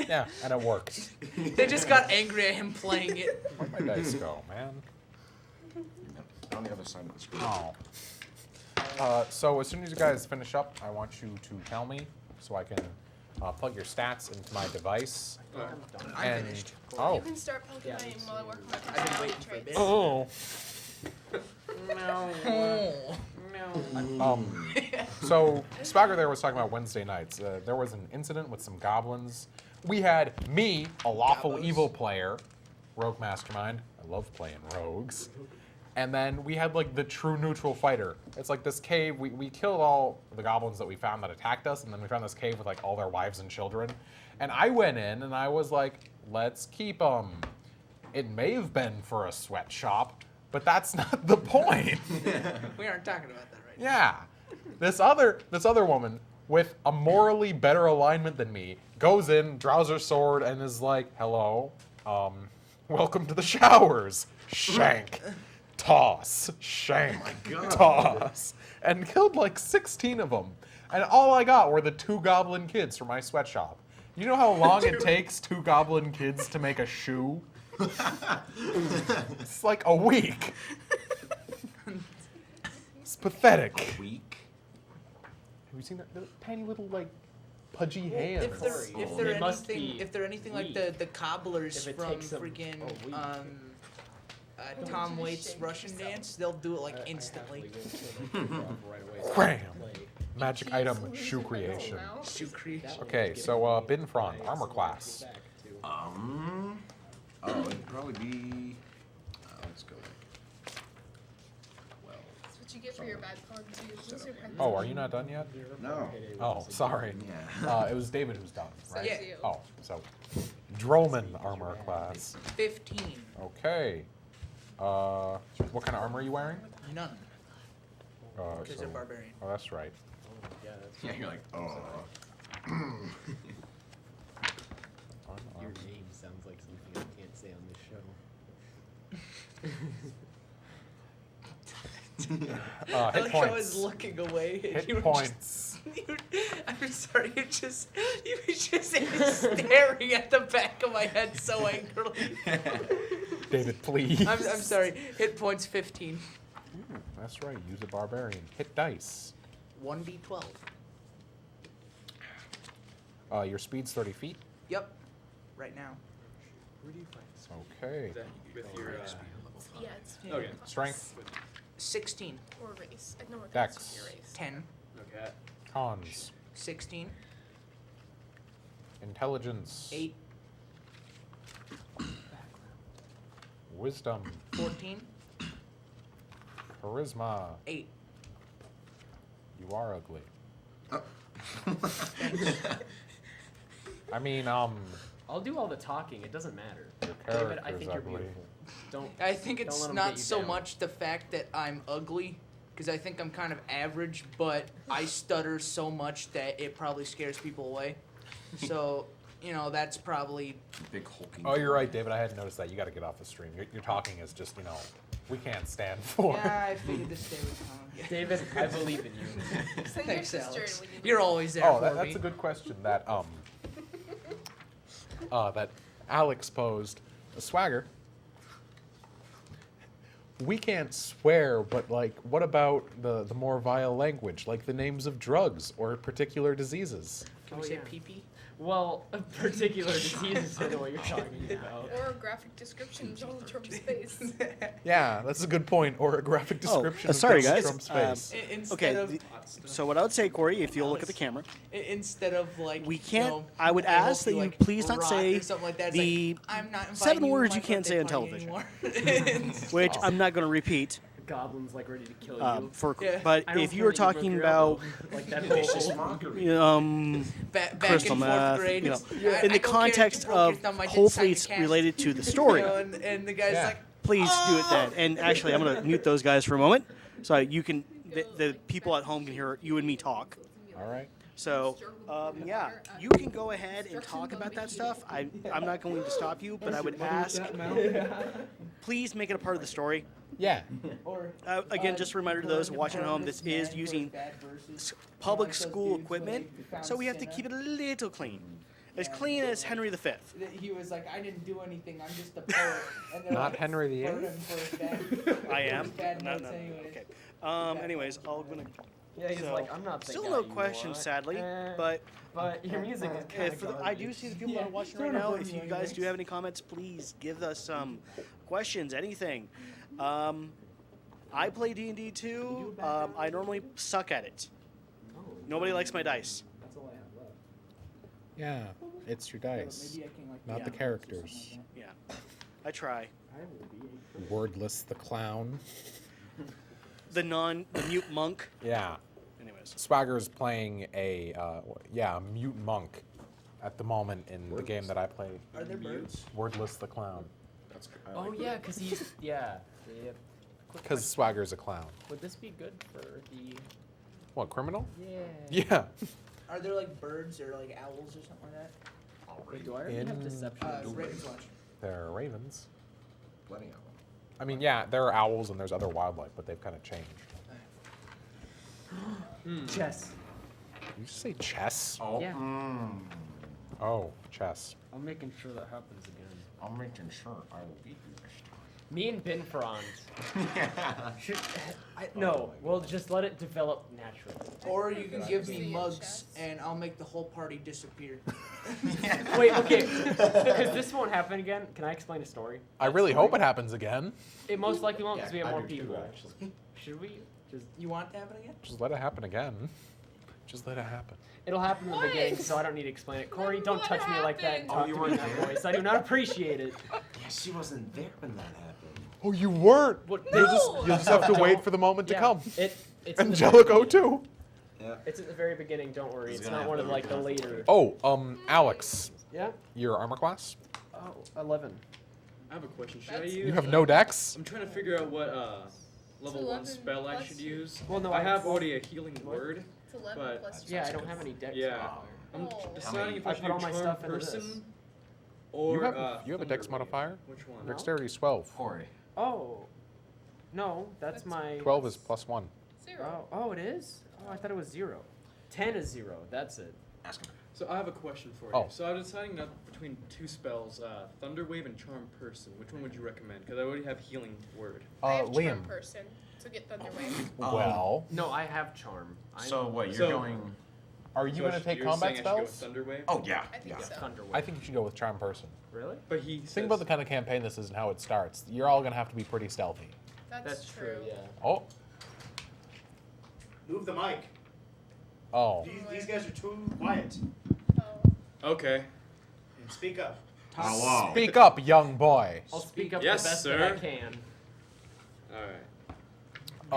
yeah, and it works. They just got angry at him playing it. Where'd my dice go, man? On the other side of the screen. Oh. So as soon as you guys finish up, I want you to tell me so I can plug your stats into my device. And You oh, can start plugging mine while I work on my I've been personality waiting for a traits. bit. oh. Oh. So Spagger there was talking about Wednesday nights. There was an incident with some goblins. We had me, a lawful Gobos. evil player, rogue mastermind. I love playing rogues. And then we had like the true neutral fighter. It's like this cave. We killed all the goblins that we found that attacked us, and then we found this cave with like all their wives and children. And I went in and I was like, let's keep them. It may have been for a sweatshop, but that's not the point. We aren't talking about that right now. Yeah. This other woman with a morally better alignment than me goes in, draws her sword, and is like, hello, welcome to the showers. Shank. Toss. Shank. Toss. And killed like 16 of them. And all I got were the 2 goblin kids from my sweatshop. You know how long it takes 2 goblin kids to make a shoe? It's like a week. It's pathetic. Weak. Have you seen that? The tiny little like pudgy hands. If they're It must anything, be if they're anything like weak. the cobblers If it from takes them freaking a week. Tom Waits' Russian dance, they'll do it like instantly. Wham! Magic item shoe creation. Shoe creation. Okay, so Binfron, armor class. Oh, it'd probably be. Let's go like 12. What'd you get for your bad pun too? Who's your bad Oh, are you not done yet? No. Oh, sorry. Yeah. It was David who's done, right? Says you. Oh, so Droman armor class. 15. Okay. What kind of armor are you wearing? None. So- Because they're barbarian. Oh, that's right. Yeah, that's Yeah, you're like, oh. your name sounds like something I can't say on this show. Hit I was points. looking away. And Hit you were points. I'm sorry. You were just staring at the back of my head so angrily. David, please. I'm sorry. Hit points 15. That's right. Use a barbarian. Hit dice. 1d12. Your speed's 30 feet. Yep. Right now. Okay. Is that with your Yeah, it's Okay. Strength. 16. or race. I know what Dex. that's your race. 10. Okay. Cons. 16. Intelligence. 8. Wisdom. 14. Charisma. 8. You are ugly. I mean, I'll do all the talking. It doesn't matter. your David, I character's think you're ugly. beautiful. Don't. I think Don't it's let 'em not get you so down. much the fact that I'm ugly, because I think I'm kind of average, but I stutter so much that it probably scares people away. So, that's probably. Big hulking. Oh, you're right, David. I hadn't noticed that. You got to get off the stream. Your talking is just, we can't stand for. Yeah, I figured this day would come. David, I believe in you. Send your Thanks, sister Alex. in when you You're always there Oh, for that's me. a good question that that Alex posed. Swagger. We can't swear, but what about the more vile language, like the names of drugs or particular diseases? Can we Oh, say yeah. pee-pee? Well, particular diseases. I know what you're talking about. Or graphic descriptions on Trump's face. Yeah, that's a good point. Or a graphic description. sorry, of guys. Trump's face. Instead Okay, of so what I would say, Corey, if you'll look at the camera, instead of we can't. I would I ask hope that you like, please not rot say or something like that. It's the like, I'm not 7 inviting words to you my can't say on birthday television. party anymore. which I'm not going to repeat. Goblin's like ready to kill you. Yeah. But I don't if you care were that broke talking your about elbow. Like that Vicious whole mockery. Back crystal in fourth meth, grade, in I the don't care if context you broke your of thumb, I did hopefully sign it's the cast. related to the story. And the guy's Yeah. like, Please do it then. And actually, I'm going to mute those guys for a moment, so you can the people at home can hear you and me talk. All right. So, yeah, you can go ahead and talk about that stuff. I'm not going to stop you, but I would ask, please make it a part of the story. Yeah. or Again, just a reminder to those watching at home, this is using public school equipment, so we have to keep it a little clean. As clean as Henry V. He was like, I didn't do anything. I'm just a poet. And they're Not like, Henry VIII? "Burn him for his bad- I his am. bad No, notes no, anyways." okay. Anyways, I'm gonna. Yeah, he's So, like, I'm not the Still guy no you questions, want. sadly, Eh, but but your music is kind if of. I do see the people that are watching right now. If you guys do have any comments, please give us some questions, anything. I play D&D too. I normally suck at it. Nobody likes my dice. That's all I have left. Yeah. It's your dice, Maybe I can like not the Yeah. characters. Yeah, I try. I will be. Wordless the clown. The mute monk. Yeah. Anyways, Swagger is playing a mute monk at the moment in the game that I play. Are there birds? Wordless the clown. That's good. Oh yeah, because he's yeah. Because Swagger's a clown. Would this be good for the? What, criminal? Yeah. Yeah. Are there like birds or like owls or something like that? Wait, do I already have In- deception? Raven's Watch. There are ravens. Plenty of them. I mean, yeah, there are owls and there's other wildlife, but they've kind of changed. Chess. Did you just say chess? Oh. Yeah. Oh, chess. I'm making sure that happens again. I'm making sure I will beat you this Me and Ben Franz. time. Should no, we'll just let it develop naturally. Or you can give me See mugs chess. and I'll make the whole party disappear. Wait, okay. Because this won't happen again. Can I explain a story? I really hope it happens again. It most likely won't because we have I more do too, people. actually. Should we? Just You want to happen again? Just let it happen again. Just let it happen. it'll happen in the What? beginning, so I don't need to explain it. Corey, don't What touch me like that and happened? talk you to me in weren't that there? voice. I do not appreciate it. Yeah, she wasn't there when that happened. Oh, you weren't. What? You'll just have to wait for the moment to Yeah, come. It's in the Angelico very beginning. too. Yeah. It's at the very beginning. Don't worry. This is It's gonna not one have of to like the be later. Oh, Alex, Yeah. your armor class? Oh, 11. I have a question. Should I That's- use? You have no dex? I'm trying to figure out what level 1 11 spell I plus should your- use. Well, no, I I have have- already a healing What? word. It's 11 But- plus Yeah, I your don't have any dex. Yeah. modifier. I'm Oh. deciding if I I should put do all my charm stuff into this. person or You have a dex Thunder Wave. modifier? Which one? No. Dexterity is 12. Corey. Oh. No, that's my. 12 is +1. 0. Oh, it is. Oh, I thought it was 0. 10 is 0. That's it. Ask him. So I have a question for you. Oh. So I was deciding between two spells, Thunder Wave and Charm Person. Which one would you recommend? Because I already have Healing Word. I have Liam. charm person, so get Thunder Wave. Well, No, I have charm. So what? You're So- going? are you So going to take you're combat saying I should go with spells? Thunder Wave? Oh yeah. I think Yeah. so. Thunder Wave. I think you should go with Charm Person. Really? But he Think about the kind of campaign this is and how it starts. You're all going to have to be pretty stealthy. That's true. Yeah. Oh, Move the mic. oh. These guys are too quiet. Oh. Okay. And speak up. Hello. Speak up, young boy. I'll speak up Yes, the best sir. that I can. All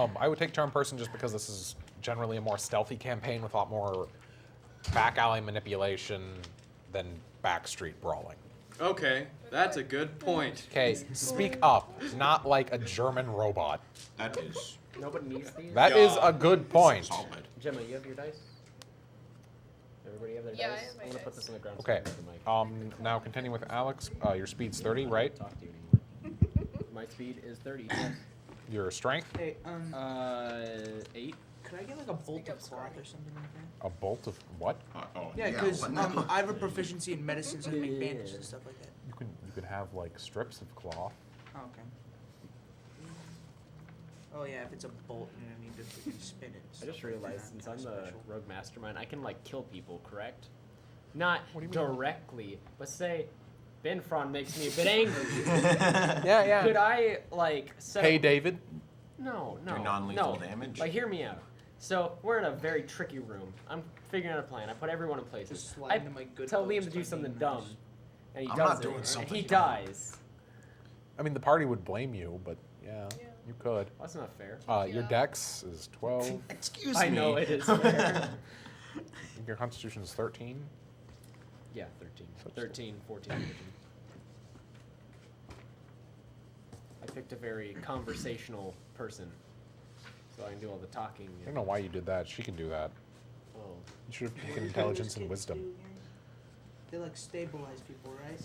right. I would take Charm Person just because this is generally a more stealthy campaign with a lot more back alley manipulation than backstreet brawling. Okay. That's a good point. Okay, speak up, not like a German robot. That is Nobody needs these. That is a good point. solid. Gemma, you have your dice? Everybody have their Yeah, I dice? have my I'm gonna put dice. this on the ground. Okay, So I can move the mic. now continuing with Alex, your speed's 30, right? Talk to you anymore. My speed is 30. Yes. Your strength, Hey, 8. could I get like a bolt Speak of up, cloth Scotty. or something like that? a bolt of what? Yeah, because what now? I have a proficiency in medicines and make bandages and stuff like that. You can have like strips of cloth. Oh, okay. Oh yeah, if it's a bolt, you're gonna need to freaking spin it. I just Stuff like realized that. since I'm Kinda the special. rogue mastermind, I can like kill people, correct? Not What do you mean? directly, but say Benfron makes me a bit angry. Yeah, Could I like set Hey, up- David. No, Do no. non-lethal no. damage? Like, hear me out. So we're in a very tricky room. I'm figuring out a plan. I put everyone in places. Just slide I into my good tell books Liam to by do something being dumb, nice. and he I'm does not it, doing and something he dumb. dies. I mean, the party would blame you, but yeah, Yeah. you could. Well, that's not fair. Your Yeah. dex is 12. Excuse I me. know it is fair. Your constitution is 13. Yeah, 13. Such 13, 14, 15. I picked a very conversational person, so I can do all the talking. I don't know why you did that. She can do that. Oh. You should have taken intelligence and wisdom. They like stabilize people, right?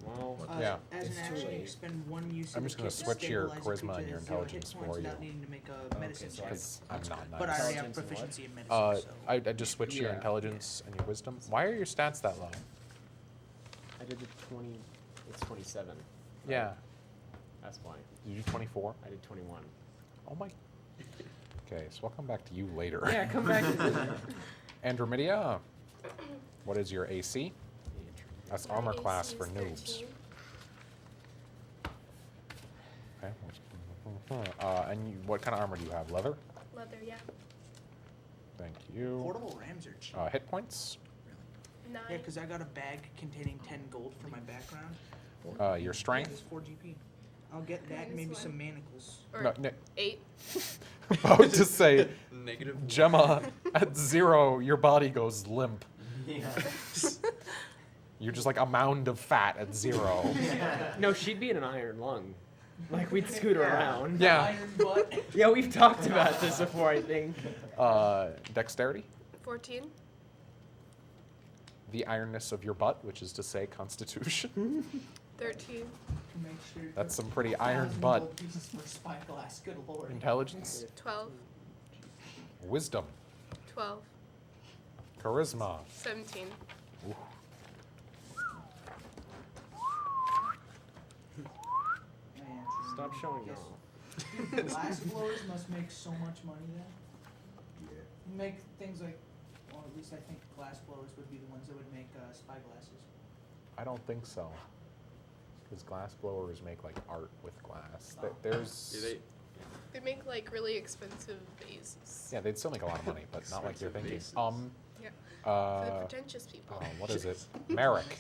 Well, Yeah. As It's an too action, late. you spend one use. I'm of just the gonna kit to switch your stabilize a charisma creature and your that has 0 hit intelligence points for you. without needing to make a medicine so check. Because I'm not nice. But I already have Intelligence and proficiency in medicine, so. I just switched your Yeah. intelligence and your wisdom. Why are your stats that low? I did the 20. It's 27. Yeah. That's why. Did you do 24? I did 21. Oh my. Okay, so I'll come back to you later. Yeah, come back to this. Andromedia, what is your AC? That's My armor AC class is for noobs. 13. Okay. And what kind of armor do you have? Leather? Leather, yeah. Thank you. Portable rams are cheap. Hit points? 9. Yeah, because I got a bag containing 10 gold for my background. Your Yeah, strength? there's 4 GP. I'll get that and maybe some manacles. Or No, 8. about to say, Negative. Gemma, at 0, your body goes limp. Yeah. You're just like a mound of fat at 0. No, she'd be in an iron lung. Like, we'd scoot her around. Yeah. Iron butt. Yeah, we've talked about this before, I think. Dexterity? 14. The ironness of your butt, which is to say constitution. 13. Make sure you That's put some pretty 1,000 iron butt. gold pieces for spyglass. Good lord. Intelligence? 12. Wisdom? 12. Charisma? 17. Ooh. Man, Stop showing Yes. off. glass blowers must make so much money then. You make things like, well, at least I think glass blowers would be the ones that would make spyglasses. I don't think so. Because glass blowers make like art with glass. Oh. There's. Do they? They make like really expensive vases. Yeah, they'd still make a lot of money, but not like you're thinking. Expensive Yeah. For the Uh, pretentious people. what is it? Merrick.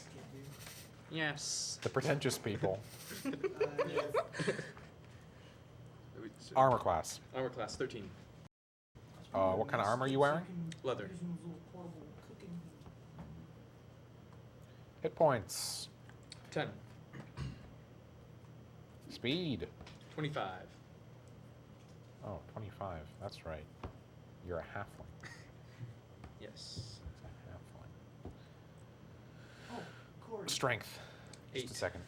Yes. The pretentious people. sir. Armor class. Armor class 13. What kind of armor are you wearing? Leather. Hit points. 10. Speed. 25. Oh, 25. That's right. You're a halfling. Yes. It's a halfling. Oh, Corey. Strength. Just 8. a second.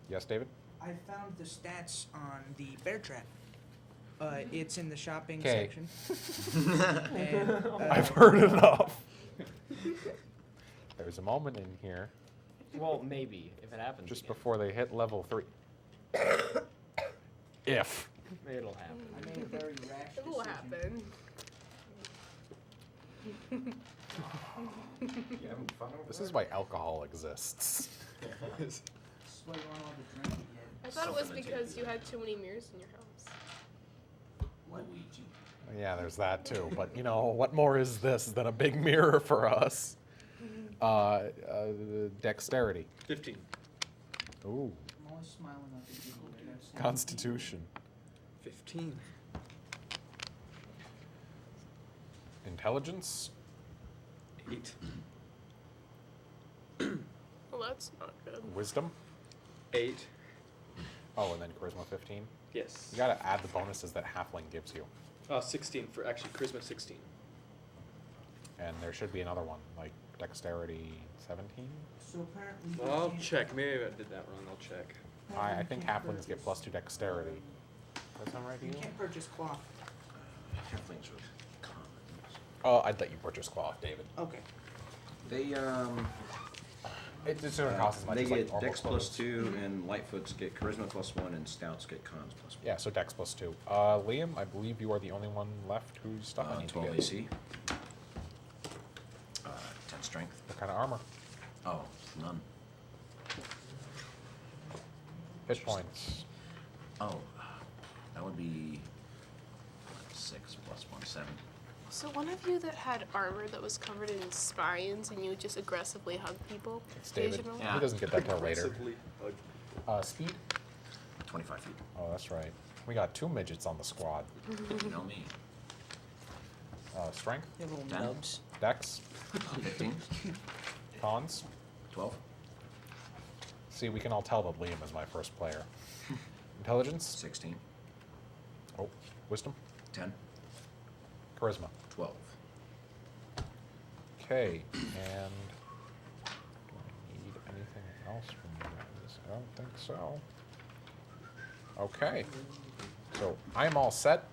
Yes, David? I found the stats on the bear trap. It's in the shopping 'Kay. section. And, I've heard enough. There's a moment in here Well, maybe if it happens. just again. before they hit level 3. If. It'll happen. I made a very rash It will decision. happen. This is why alcohol exists. That's why you want all the drink you I thought it was Something to because take you you had too many mirrors in your house. Luigi. Yeah, there's that too. But you know, what more is this than a big mirror for us? Dexterity. 15. Ooh. I'm always smiling at the people that have seen Constitution. 15. Intelligence. 8. Well, that's not good. Wisdom. 8. Oh, and then charisma 15. Yes. You gotta add the bonuses that halfling gives you. 16 for actually charisma 16. And there should be another one, like dexterity 17. So apparently. Well, I'll check. Maybe I did that wrong. I'll check. I think halflings get +2 dexterity. Does that sound right to You you? can't purchase cloth. Halflings with commons. Oh, I'd let you purchase cloth, David. Okay. They It just sort of costs as much they as like get normal Dex clothes. +2, and Lightfoots get Charisma +1, and Stouts get Cons +1. Yeah, so dex +2. Liam, I believe you are the only one left whose stuff I need to 12 get. AC. 10 Strength. What kind of armor? Oh, none. Hit points. Oh, that would be 6 + 1, 7. So one of you that had armor that was covered in spines and you would just aggressively hug people It's David. occasionally? He doesn't get that till later. Aggressively hug. Speed? 25 feet. Oh, that's right. We got 2 midgets on the squad. You know me. Strength? You little 10. nubs. Dex? 15. Cons? 12. See, we can all tell that Liam is my first player. Intelligence? 16. Oh, wisdom? 10. Charisma. 12. Okay, and do I need anything else from you guys? I don't think so. Okay, so I'm all set.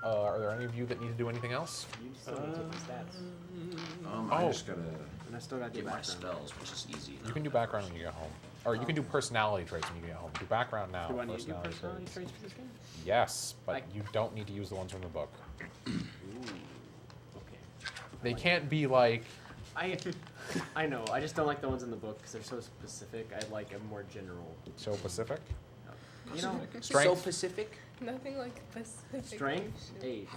Are there any of you that need to do anything else? You still need to take the stats. I Oh. just gotta And I still got to get do my background. spells, which is easy. You can do background when you get home. Or you can do personality traits when you get home. Do background now. Do I need to do personality traits for this game? Yes, but I- you don't need to use the ones from the book. Ooh. Okay. They can't be like, I know. I just don't like the ones in the book because they're so specific. I like a more general. so Pacific. You know, So Strength, Pacific. Nothing like Pacific. strength Ocean. 8,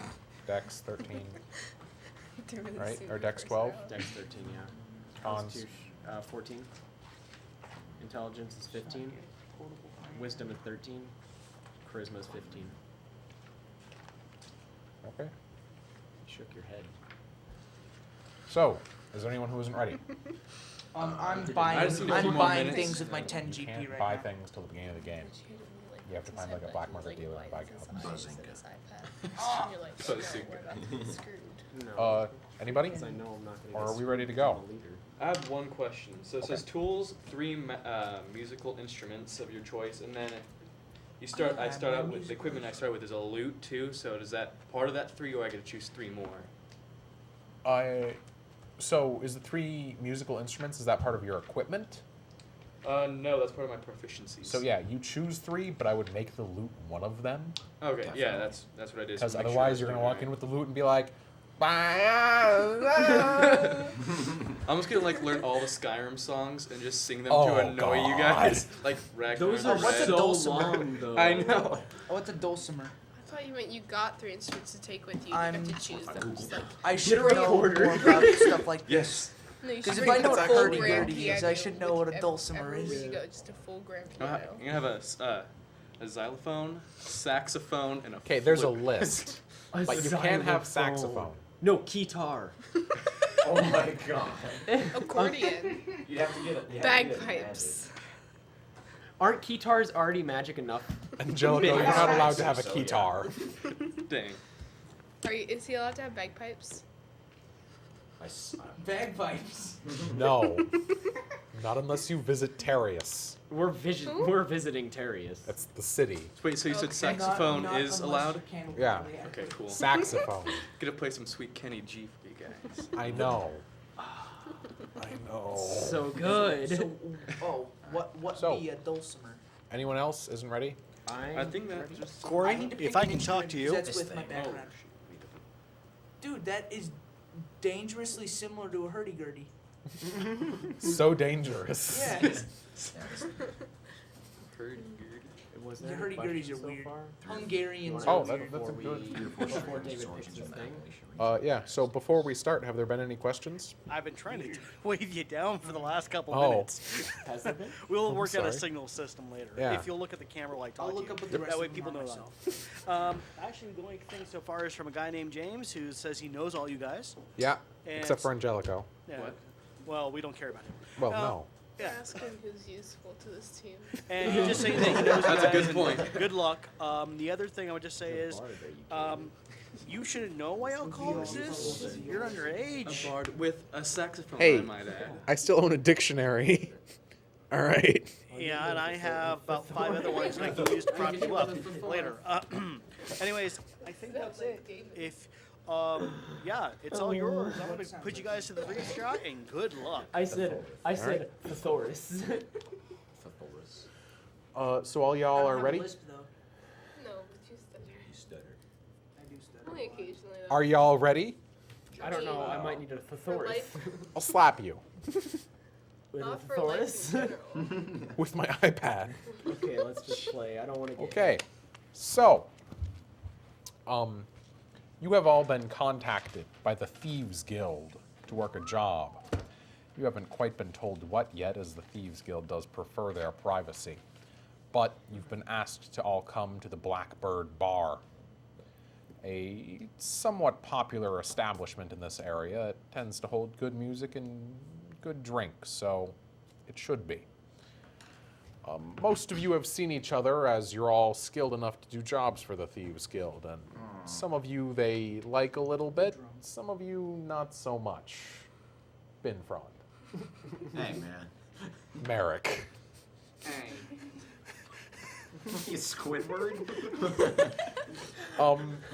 Dex 13, They're really right? super Or Dex versatile. 12. Dex 13, yeah. Cons. Constitution, 14. Intelligence is 15. Wisdom is 13. Charisma is 15. Okay. You shook your head. So, is there anyone who isn't ready? I'm I buying. just need a few I'm more buying minutes. things with my 10 You GP can't right buy now. things till the beginning of the game. You have to find, like, a black market dealer and buy copies. Buzzing. You're like, "Oh, no, Buzzing. we're about to get screwed." No. Anybody? Because I know I'm not going to Or are we ready to go? I have one question. So it Okay. says tools, 3 musical instruments of your choice, and then you start. I start out with the equipment. I start with is a lute too. So is that part of that 3, or I get to choose 3 more? So, is the 3 musical instruments, is that part of your equipment? No, that's part of my proficiencies. So yeah, you choose 3, but I would make the lute one of them. Okay, yeah, that's what I did. Because so make sure otherwise that's you're going to what walk I'm in doing. with the lute and be like, I'm just gonna like learn all the Skyrim songs and just sing them Oh, to annoy you guys. Like Ragnarok. Those are What's a so dulcimer? long, though. I know. Oh, it's a dulcimer. I thought you meant you got 3 instruments to take with you. You I'm- have to choose them. Just like, I should a know more recorder. about stuff like this. Yes. no, you Because should if I bring know a what full hurdy-gurdy grand is, I piano should know what a with dulcimer everywhere is. you go, just a full grand I'm piano. gonna have a xylophone, saxophone, and a Okay, there's a flute. list, but you can have saxophone. No, keytar. Oh my god. Accordion. You'd have to get it. Bagpipes. Aren't keytars already magic enough? Angelico, you're not allowed to have a So, yeah. guitar. Dang. Is he allowed to have bagpipes? Bagpipes. No. Not unless you visit Terrius. We're Who? we're visiting Terrius. That's the city. Wait, so you said Okay. saxophone is allowed? Yeah. Okay, cool. Saxophone. Gonna play some sweet Kenny G for you guys. I know. I know. So good. So, what So- the dulcimer? Anyone else isn't ready? I think that just. Corey, need to if pick I an can talk to instrument you. 'cause This That's with my thing. background. Dude, that is dangerously similar to a hurdy-gurdy. So dangerous. Yeah. Was The there any hurdy-gurdies questions are so weird. far? Hungarians Oh, are that- weird. that's a good. Before David picks his thing. Yeah. So before we start, have there been any questions? I've been trying to wave you down for the last couple Oh. minutes. Has there been? We'll I'm work out a sorry. signal system later. Yeah. If you'll look at the camera while I talk I'll to look you. up what the rest That way of them people are know that. myself. Actually, the only thing so far is from a guy named James who says he knows all you guys. Yeah. And Except for Angelico. Yeah. What? Well, we don't care about him. Well, Uh, no. Yeah. Ask him who's useful to this team. And he's just saying that he knows you That's a guys good and point. Good luck. The other thing I would just say is, you shouldn't know why alcohol exists. You're A underage. bard with a saxophone, Hey. I might add. I still own a dictionary. All right. Yeah, and I have about 5 other ones that I can use to prop you up later. Anyways, I think that's it. If, yeah, it's all yours. I'm gonna put you guys to the first shot, and good luck. I said Thesaurus. So all y'all are ready? No, but you stutter. I do stutter. Only occasionally. Though. Are y'all ready? I don't know. I might need a thesaurus. life? I'll slap you With a Not for life thesaurus. in general. with my iPad. Okay, let's just play. I don't want to get. Okay. So, you have all been contacted by the Thieves Guild to work a job. You haven't quite been told what yet, as the Thieves Guild does prefer their privacy. But you've been asked to all come to the Blackbird Bar, a somewhat popular establishment in this area. It tends to hold good music and good drink, so it should be. Most of you have seen each other, as you're all skilled enough to do jobs for the Thieves Guild, and some of you they like a little bit, some of you not so much. Binfront. Hey, man. Merrick. Hey. You Squidward?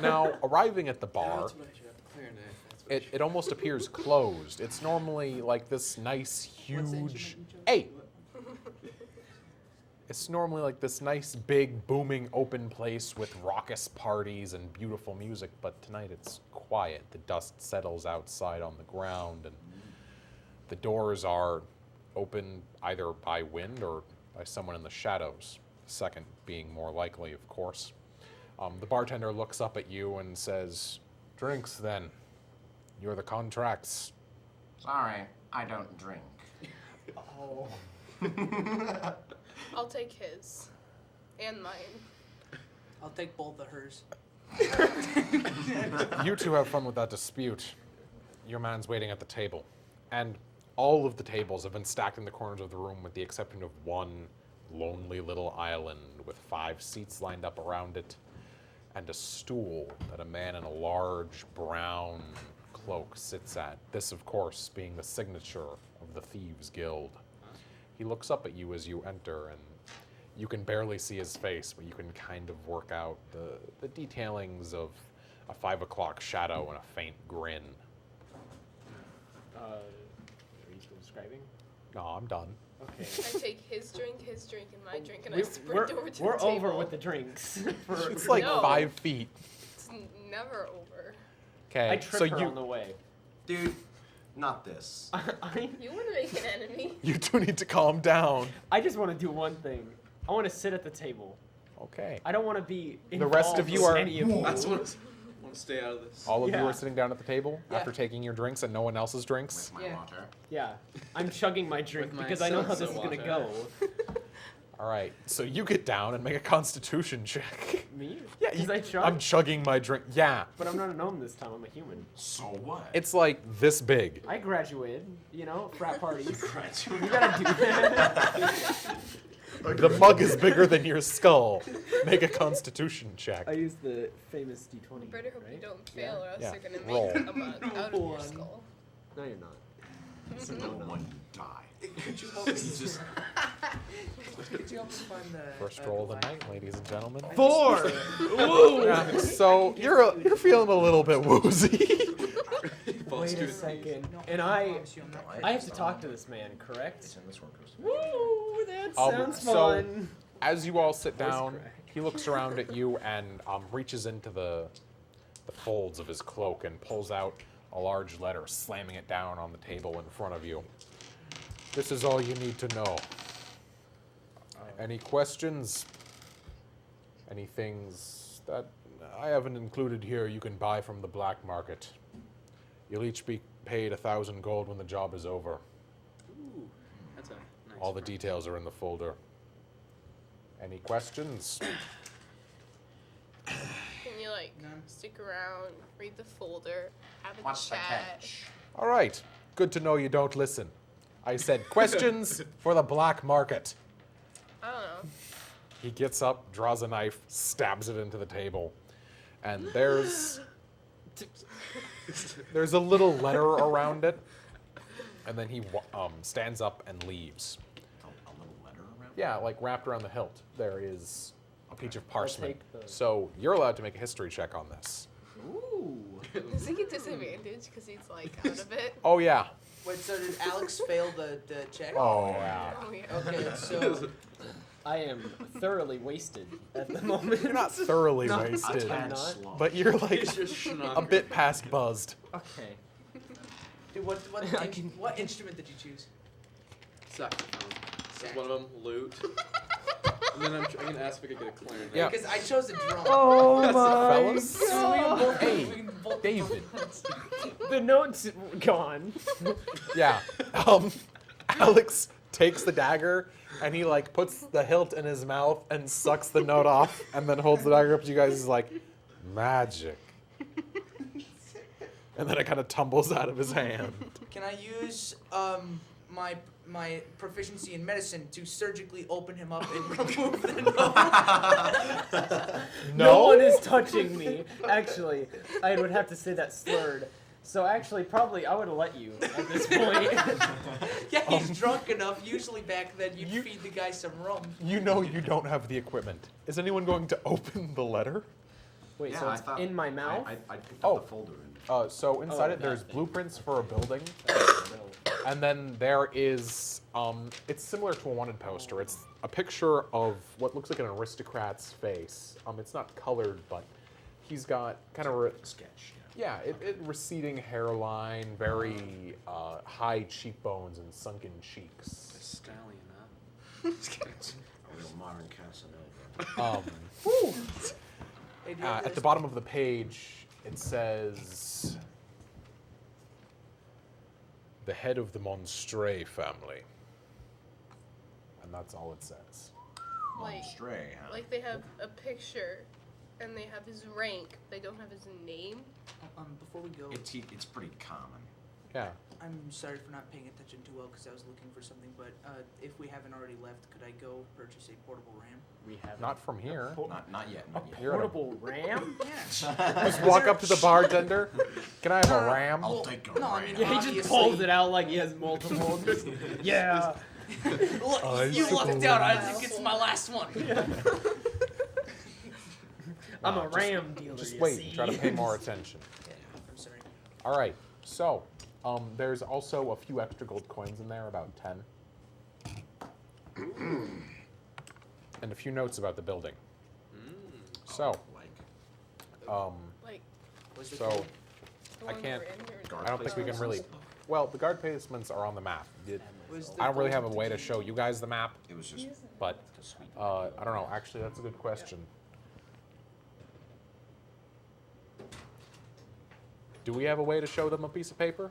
Now, arriving at the bar, That's what I should have. Clarinet. That's what I it almost appears closed. It's normally like this nice, huge. Hey! It's normally like this nice, big, booming, open place with raucous parties and beautiful music, but tonight it's quiet. The dust settles outside on the ground, and the doors are open either by wind or by someone in the shadows. The second being more likely, of course. The bartender looks up at you and says, "Drinks, then. You're the contracts." Sorry, I don't drink. Oh. I'll take his. And mine. I'll take both of hers. You two have fun with that dispute. Your man's waiting at the table. And all of the tables have been stacked in the corners of the room with the exception of one lonely little island with 5 seats lined up around it and a stool that a man in a large brown cloak sits at. This, of course, being the signature of the Thieves Guild. He looks up at you as you enter, and you can barely see his face, but you can kind of work out the detailings of a 5 o'clock shadow and a faint grin. Are you still describing? No, I'm done. Okay. I take his drink, and my drink, and I We're, sprint over to we're the table. over with the drinks. It's like No. 5 feet. It's never over. Okay, I trip so her you on the way. Dude, not this. You want to make an enemy? you two need to calm down. I just want to do one thing. I want to sit at the table. Okay. I don't want to be The rest of involved you with are- any of you. That's what I want to stay out of this. All of you Yeah. are sitting down at the table Yeah. after taking your drinks and no one else's drinks. With my Yeah. water. Yeah, I'm chugging my drink With my because I know how this seltzer is gonna go. water. All right, so you get down and make a Constitution check. Me? Yeah, Because I chug? I'm chugging my drink. Yeah, But I'm not a gnome this time. I'm a human. So what? it's like this big. I graduated. You know, frat parties. You gotta do that. The mug is bigger than your skull. Make a Constitution check. I used the famous D20. You better hope you right? don't fail, or else Yeah. they're gonna Roll. make a mug out of your skull. No, you're not. So no one die. Could you help me? It's just Could you help me find the First roll of the Goliath? night, ladies and gentlemen. 4! Yeah, so you're feeling a little bit woozy. Wait a second. No, And promise you I'm not I have to talk to this man, correct? It's in this one goes. Woo! That sounds so fun. as you all sit Voice down, crack. he looks around at you and reaches into the folds of his cloak and pulls out a large letter, slamming it down on the table in front of you. This is all you need to know. Any questions? Any things that I haven't included here you can buy from the black market? You'll each be paid 1,000 gold when the job is over. Ooh, that's a nice. All the price. details are in the folder. Any questions? Can you like None. stick around, read the folder, have a What's the chat? catch? All right. Good to know you don't listen. I said questions for the black market. I don't know. He gets up, draws a knife, stabs it into the table, and there's a little letter around it, and then he stands up and leaves. A little letter around. Yeah, like wrapped around the hilt, there is a piece of parchment. take the- So you're allowed to make a history check on this. Ooh. Does he get disadvantage because he's like out of it? Oh yeah. Wait, so did Alex fail the check? Oh yeah. Oh yeah. Okay, so I am thoroughly wasted at the moment. You're not thoroughly No, wasted, I'm not. but you're like He's just schnock. a bit past buzzed. Okay. dude, what I can- what instrument did you choose? Saxophone. This is one of them, lute. And then I'm gonna ask if I could get a clarinet. Yeah. Because I chose the drum. Oh Fellas? Hey, Hey, David. The note's gone. Yeah. Alex takes the dagger and he like puts the hilt in his mouth and sucks the note off and then holds the dagger up to you guys. He's like, magic. And then it kind of tumbles out of his hand. Can I use my proficiency in medicine to surgically open him up and remove the note? No one is touching me. Actually, I would have to say that slurred. So actually, probably I would have let you at this point. Yeah, he's drunk enough. Usually back then, you'd You- feed the guy some rum. You know you don't have the equipment. Is anyone going to open the letter? Wait, yeah, so I it's thought in my mouth? I picked Oh. up the folder and So inside Oh, it, there's that thing. blueprints for a building, and then there is, it's similar to a wanted poster. It's a picture of what looks like an aristocrat's face. It's not colored, but he's got kind of a sketch. Yeah. it receding hairline, very high cheekbones and sunken cheeks. A stallion, huh? A real modern Casanova. Hey, do you have At the this? bottom of the page, it says, "The head of the Monstray family," and that's all it says. Like, Stray, huh? like they have a picture, and they have his rank. They don't have his name. Before we go, It's pretty common. Yeah. I'm sorry for not paying attention too well because I was looking for something. But if we haven't already left, could I go purchase a portable RAM? We have Not from here. Not yet. Not yet. You're at a- portable RAM? Yeah. Just walk up to the bartender. Can I have a ram? I'll take a No, I RAM. mean, Yeah, he just obviously- pulls it out like he has multiple. Yeah. Look, I you suppose. lucked out. I think it's my last one. I'm No, a just- RAM dealer. Just you wait. see. Try to pay more attention. Yeah, I'm sorry. All right. So, there's also a few extra gold coins in there, about 10, and a few notes about the building. So, Like Was the so code? the I one can't- that we're in here. Guard I don't think we can really. Well, the guard placements are on the map. Was the I don't really gold- have a way to show you guys the map, It was just but the sweet. I don't know. Actually, that's a good question. Do we have a way to show them a piece of paper?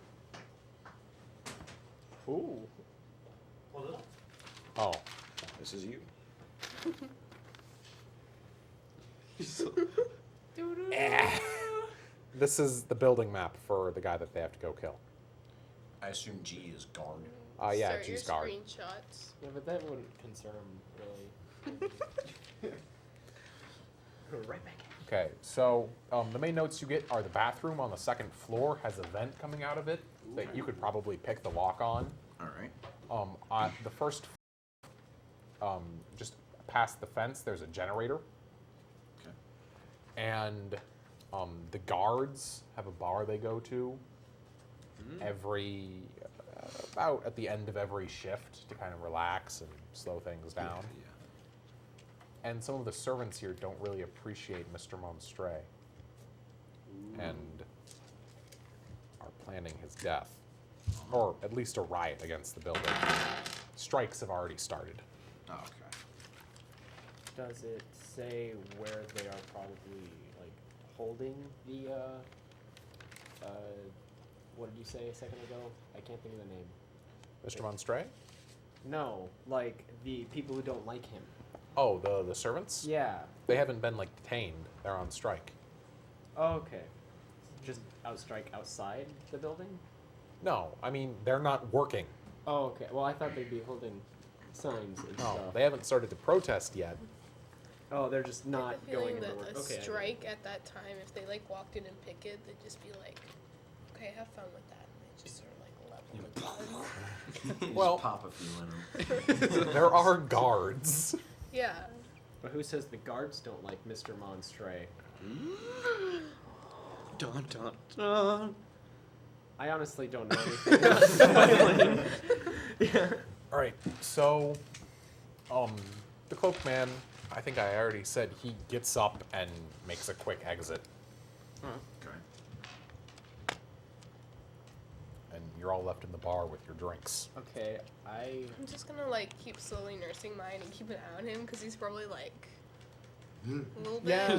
Ooh. Oh, This is you. This is the building map for the guy that they have to go kill. I assume G is guard. Yeah, Start G's your guard. screenshots. Yeah, but that wouldn't concern him really. Right back. Okay, so the main notes you get are the bathroom on the second floor has a vent coming out of it that you could probably pick the lock on. All right. On the first, just past the fence, there's a generator. Okay. And the guards have a bar they go to every about at the end of every shift to kind of relax and slow things down. Yeah. And some of the servants here don't really appreciate Mr. Monstre and are planning his death, or at least a riot against the building. Strikes have already started. Oh, okay. Does it say where they are probably like holding the what did you say a second ago? I can't think of the name. Mr. Monstre? No, like the people who don't like him. Oh, the servants? Yeah. They haven't been like detained. They're on strike. Oh, okay. Just strike outside the building? No, I mean they're not working. Oh, okay. Well, I thought they'd be holding signs and No, stuff. they haven't started to protest yet. Oh, they're just I not have a going feeling into that work. a Okay. I get it. strike at that time, if they like walked in and picketed, they'd just be like, "Okay, have fun with that." And they just sort of like level the gun. You Well- just pop a few in them. There are guards. Yeah. But who says the guards don't like Mr. Monstre? Dun dun dun. I honestly don't know anything about spoiling. Yeah. All right, so, the cloakman, I think I already said he gets up and makes a quick exit, Okay. and you're all left in the bar with your drinks. Okay, I'm just gonna like keep slowly nursing mine and keep an eye on him because he's probably like a little bit.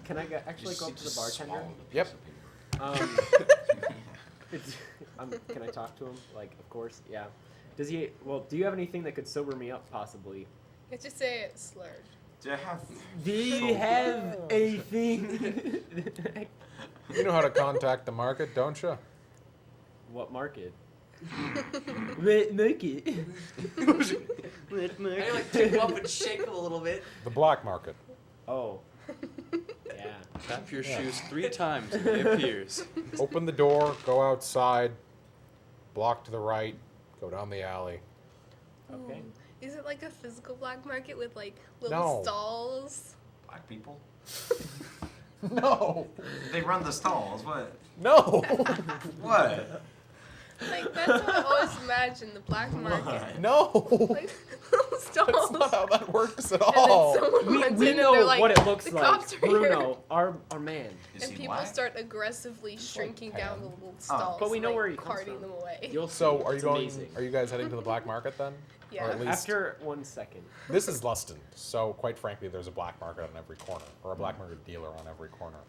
Can I actually go up to the bartender? Yep. Can I talk to him? Like, of course, yeah. Does he? Well, do you have anything that could sober me up, possibly? You just say it slurred. Do I have? Do you have anything? You know how to contact the market, don't you? What market? What market? I like pick him up and shake him a little bit. The black market. Oh. Yeah. Tap your shoes 3 times and he appears. Open the door, go outside, block to the right, go down the alley. Okay. Ooh. Is it like a physical black market with like little No. stalls? Black people? No! They run the stalls. What? No! What? Like that's what I always imagined the black market. No! Like little stalls. That's not how that works at And all. then someone runs We in and they're know like, what it looks the like. cops are here. Bruno, our man. Is And he people black? start aggressively shrinking down the tan. little stalls. But we know like, where he comes carting from. them away. You'll So, see. are you It's going? amazing. Are you guys heading to the black market then? Yeah. Or at least After 1 second. this is Luston, so quite frankly, there's a black market on every corner, or a black market dealer on every corner.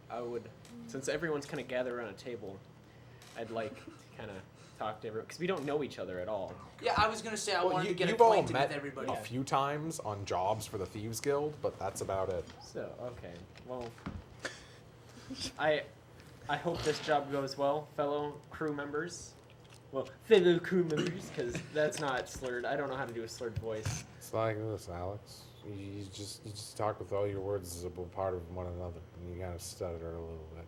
I would, since everyone's kind of gathered around a table, I'd like to kind of talk to everyone because we don't know each other at all. Yeah, I was gonna say I Well, wanted to get you've all acquainted met with everybody. a few times on jobs for the Thieves Guild, but that's about it. So okay, well, I hope this job goes well, fellow crew members. Well, fellow crew members, because that's not slurred. I don't know how to do a slurred voice. It's like this, Alex. You just talk with all your words as a part of one another, and you kind of stutter a little bit.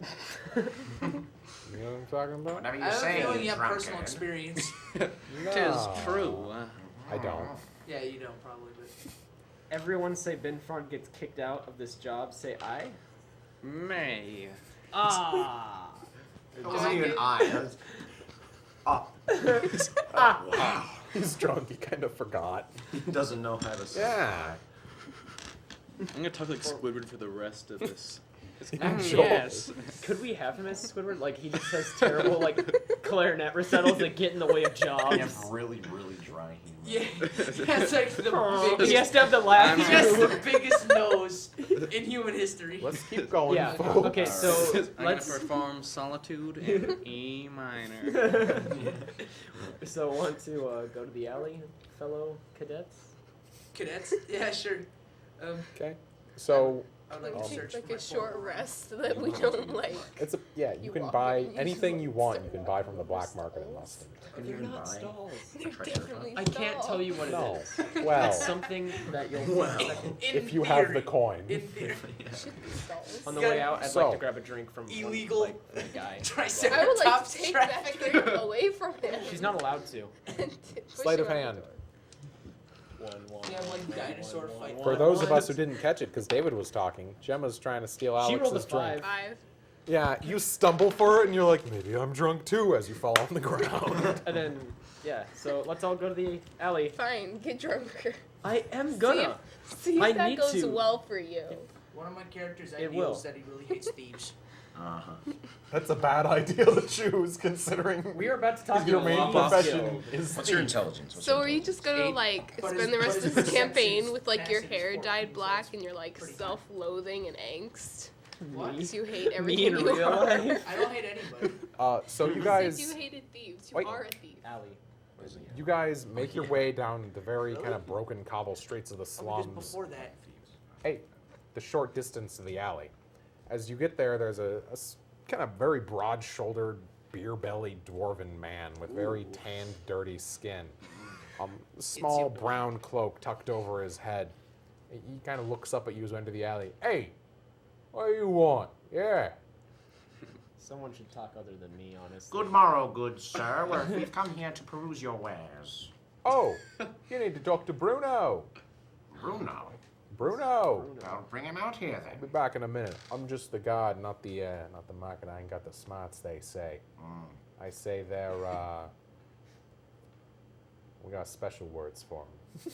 You know what I'm talking about? Whatever I you have a say, feeling you have drunkard. personal experience. Tis true. I don't. Yeah, you don't probably, but Everyone say Binfrog gets kicked out of this job. Say I. May. Ah. It wasn't even I. Wow. He's drunk. He kind of forgot. He doesn't know how to say. Yeah. I'm gonna talk like Squidward for the rest of this. Sure. Yes. Could we have him as Squidward? Like he just has terrible like clarinet recitals that get in the way of jobs. You have really, really dry humor. yeah, that's like the He biggest. has to have the laugh. He has the biggest nose in human history. Let's keep going, Yeah. folks. Okay, so I'm gonna let's. perform Solitude in E minor. So want to go to the alley, fellow cadets? Cadets? Yeah, sure. Okay. So I would like Like, to take search like for my a short phone. rest so that we don't like. it's a you You can walk buy in and you anything just you like want. step You can on buy it from the over black market in stalls. Luston. Can They're you even not buy stalls. a They're triceratops? definitely I can't tell you what it No. is. Well, It's something that you'll if you have the coin. In theory. Should be stalls. On the Yeah. way out, I'd like So- to grab a drink from one, Illegal like, a guy. Triceratops I would like to take that traffic. drink away from him. She's not allowed to. and push Sleight of him out the hand. door. We have, like, dinosaur fight. For those of us who didn't catch it, because David was talking, Gemma's trying to steal She rolled a Alex's drink. 5. Yeah, you stumble for it, and you're like, maybe I'm drunk too, as you fall on the ground. And then, yeah, so let's all go to the alley. Fine, get drunker. I am gonna. See if I that need goes to. well for you. One of my character's It ideals will. is that he really hates thieves. Uh-huh. That's a bad idea to choose, considering We are about to talk your about main law profession skill. is What's your thief. intelligence? What's So your are you just gonna 8. like But spend his- the but rest his of this perception's campaign with like your passive hair 14, dyed so black it's and you're like pretty self-loathing and angst? What? Because you hate Me everything in you real are. life. I don't hate anybody. So you You guys, said you hated thieves. You Wait. are a thief. Alley. you guys make your way down the very kind of broken cobble streets of the Because slums. before that, Hey, the short distance to the alley. As you get there, there's a kind of very broad-shouldered, beer-bellied dwarven man with very tanned, dirty skin. Small brown cloak tucked over his head. He kind of looks up at you as you enter the alley. Hey, what do you want? Yeah. Someone should talk other than me, honestly. Good morrow, good sir. We've come here to peruse your wares. Oh, you need to talk to Bruno. Bruno. Bruno. Well, bring him out here I'll then. be back in a minute. I'm just the god, not the market. I ain't got the smarts, they say. I say they're, we got special words for him.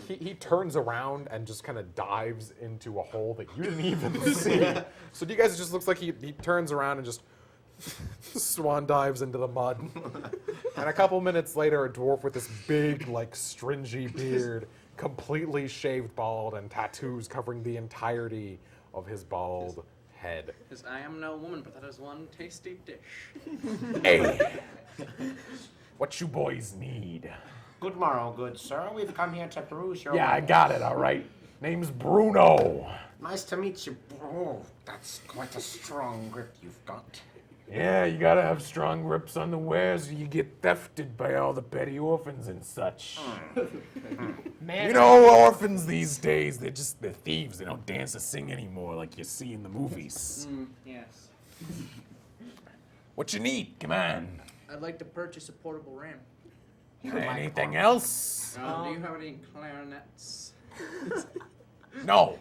He turns around and just kind of dives into a hole that you didn't even see. So to you guys, it just looks like he turns around and just swan dives into the mud. And a couple minutes later, a dwarf with this big, like, stringy beard, completely shaved bald, and tattoos covering the entirety of his bald head. Because I am no woman, but that is one tasty dish. Hey, what you boys need? Good morrow, good sir. We've come here to peruse your Yeah, I wares. got it, all right. Name's Bruno. Nice to meet you. Oh, that's quite a strong grip you've got. Yeah, you gotta have strong grips on the wares or you get thefted by all the petty orphans and such. Man, You know, orphans these days, they're thieves. They don't dance or sing anymore like you see in the movies. Yes. What you need? Come on. I'd like to purchase a portable ram. Anything else? Do you have any clarinets? No.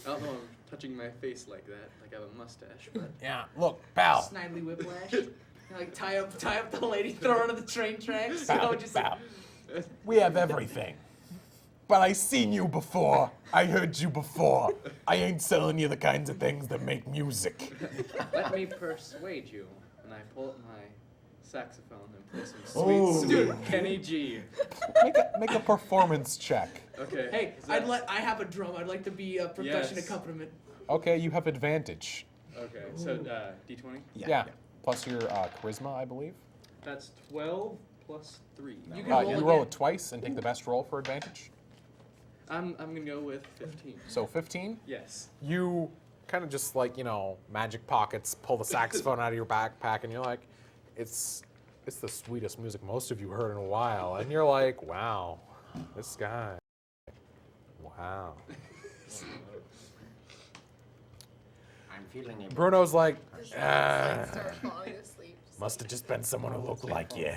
I don't know, I'm touching my face like that, like I have a mustache, but Yeah, look, pal. Snidely whiplash. You know, like tie up the lady, throw her onto the train tracks. You know, Pal, just pal. We have everything. But I seen you before. I heard you before. I ain't selling you the kinds of things that make music. let me persuade you. And I pull up my saxophone and play some Oh. sweet Kenny G. Make a performance check. Okay. Hey, is that- I have a drum. I'd like to be a percussion Yes. accompaniment. Okay, you have advantage. Okay, so D20? Yeah. Plus your charisma, I believe. That's 12 plus 3. You can You roll roll again. it twice and take the best roll for advantage. I'm gonna go with 15. So 15. Yes. You kind of just like, magic pockets, pull the saxophone out of your backpack, and you're like, it's the sweetest music most of you heard in a while. And you're like, wow, this guy. Wow. I'm feeling a Bruno's like, Just ah, start falling asleep. must have just been someone who looked like you.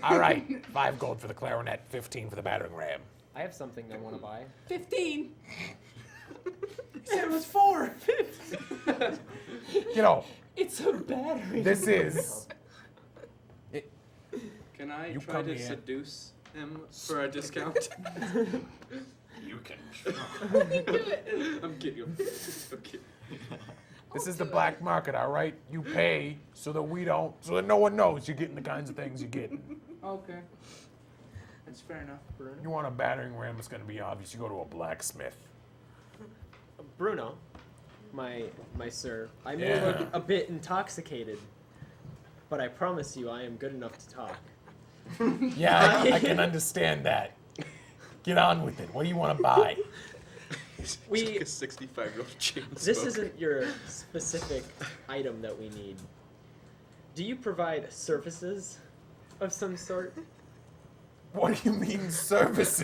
All right, 5 gold for the clarinet, 15 for the battering ram. I have something I want to buy. 15. Said it was 4. It's a battery. This is. Can I You try come to here. seduce him for a discount? You can. I'm kidding. I'm kidding. This is the black market, all right? You pay so that no one knows you're getting the kinds of things you're getting. Okay. That's fair enough. You want a battering ram, it's going to be obvious. You go to a blacksmith. Bruno, my sir, I may Yeah. look a bit intoxicated. but I promise you I am good enough to talk. Yeah, I can understand that. Get on with it. What do you want to buy? We- It's like a 65-year-old chain This smoker. isn't your specific item that we need. Do you provide services of some sort? What do you mean services?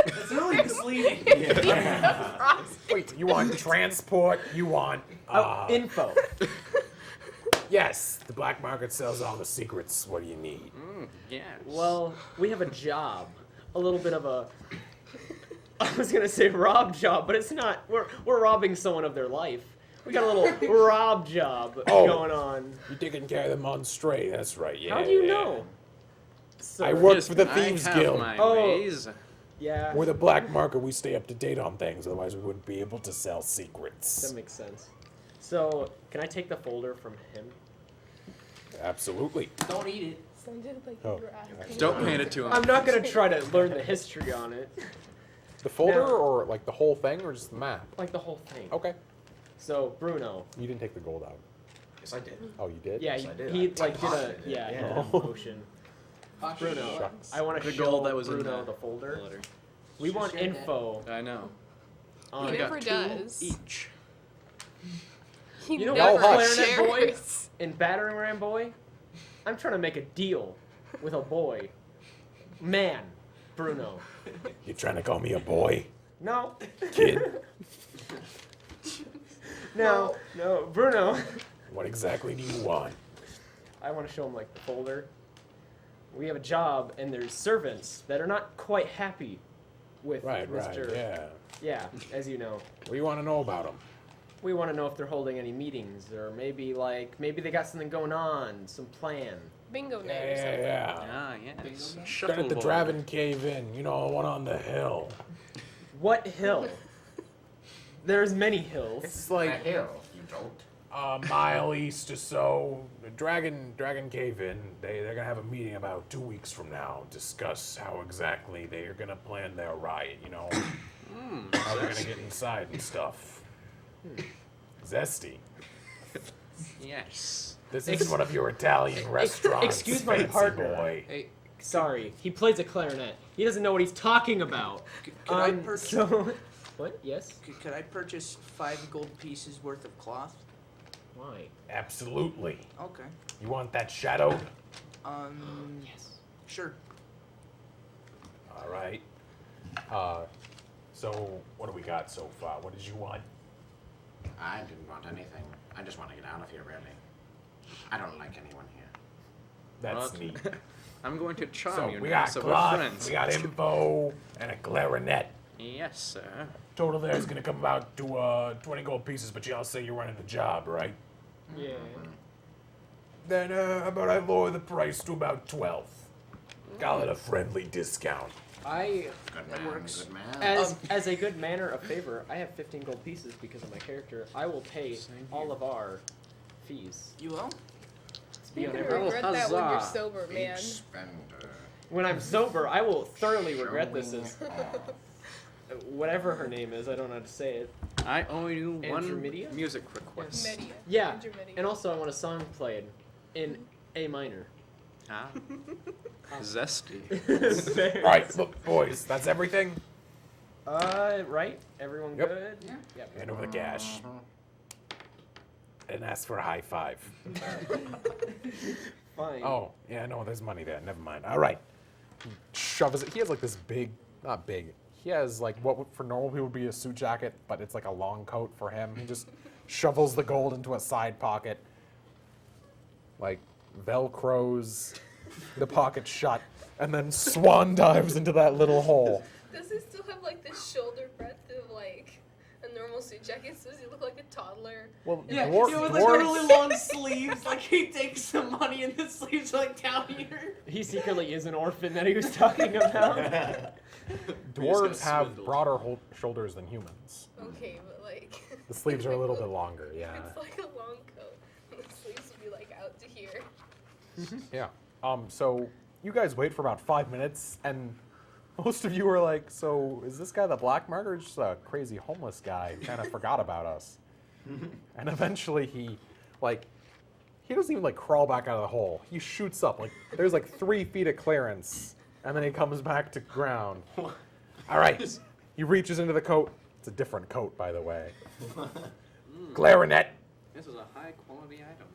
It's really misleading. Wait, you want transport? You want Info. Yes, the black market sells all the secrets. What do you need? Yes. Well, we have a job. A little bit of a I was gonna say rob job, but it's not. We're robbing someone of their life. We got a little rob job going on. You're taking care of them on straight. That's right. Yeah. How do you yeah. know? So, I work Yes, for the I Thieves have Guild. my Oh. ways. Yeah, We're the black market. We stay up to date on things. Otherwise, we wouldn't be able to sell that secrets. makes sense. So, can I take the folder from him? Absolutely. Don't eat it. Sounded like Oh. you were asking. Don't hand it to him. I'm not gonna try to learn the history on it, The folder, No. or like the whole thing, or just the map? like the whole thing. Okay. So, Bruno. You didn't take the gold out. Yes, I did. Oh, you did? Yeah, Yes, I did. he I like did a deposited it. yeah, he did Yeah. a motion. Bruno, Shucks. I want The to gold show that was in Bruno the the folder. letter. We want Share that. info I know. on He I got never 2 does. each. He You know never what, Clarinet Boy? shares. in Battering Ram Boy. I'm trying to make a deal with a boy. Man, Bruno. You trying to call me a boy, No. kid? No, Bruno. What exactly do you want? I want to show him like the folder. We have a job, and there's servants that are not quite happy with Right, Mr. right, yeah. Yeah, as you know. What do you want to know about them? We want to know if they're holding any meetings, or maybe they got something going on, some plan. Bingo night or Yeah, something. yeah. Ah, yes. Down Shuffle at the board. Draven Cave Inn, you know, the one on the hill. What hill? There's many hills. It's like hill, you don't. a mile east or so. The Dragon Cave Inn, they're gonna have a meeting about 2 weeks from now. Discuss how exactly they are gonna plan their riot. You know, how they're gonna get inside and stuff. Zesty. Yes. This isn't one of your Italian restaurants. excuse my fancy partner. boy. Hey, Sorry, he plays a clarinet. He doesn't know what he's talking about. Could I purchase? So, what? Yes. Could I purchase 5 gold pieces worth of cloth? Why? Absolutely. Okay. You want that shadowed? Yes. Sure. All right. So what do we got so far? What did you want? I didn't want anything. I just want to get out of here, really. I don't like anyone here. That's What? neat. I'm going to charm So you we now, got so we're cloth, friends. we got info, and a clarinet. Yes, sir. Total there is gonna come about to 20 gold pieces, but y'all say you're running the job, right? Yeah. Then how about I lower the price to about 12? Call it a friendly discount. I, Good man, works. good man. as a good manner of favor, I have 15 gold pieces because of my character. I will pay Same all here. of our fees. You will? To be You're on gonna every- regret that when you're huzzah. sober, Big man. spender. When I'm sober, I will thoroughly regret this. Showing As off. whatever her name is, I don't know how to say it. I owe you one Intermedia? music request. Media. Yeah, Intermedia. and also I want a song played in A minor. Ah. Zesty. All right, look, boys, that's everything. Right? Everyone Yep. good? Yeah. Yep. Hand over the cash. And ask for a high five. Fine. Oh, yeah, no, there's money there. Never mind. All right. He shoves it. He has like this big, not big. He has like what would, for normal people would be a suit jacket, but it's like a long coat for him. He just shovels the gold into a side pocket, like velcros the pocket shut, and then swan dives into that little hole. Does he still have like the shoulder breadth of like a normal suit jacket? So does he look like a toddler? Well, Yeah, dwarves, long sleeves. Like he takes some money and the sleeves are like down here. He secretly is an orphan that he was talking about. dwarves have Swoondled. broader shoulders than humans. Okay, but like. The sleeves are a little bit longer. Yeah. It's like a long coat, and the sleeves would be like out to here. Yeah. So you guys wait for about 5 minutes, and most of you are like, "So is this guy the black market or just a crazy homeless guy who kind of forgot about us?" And eventually he he doesn't even like crawl back out of the hole. He shoots up like there's like 3 feet of clearance, and then he comes back to ground. All right, he reaches into the coat. It's a different coat, by the way. Clarinet. This is a high quality item.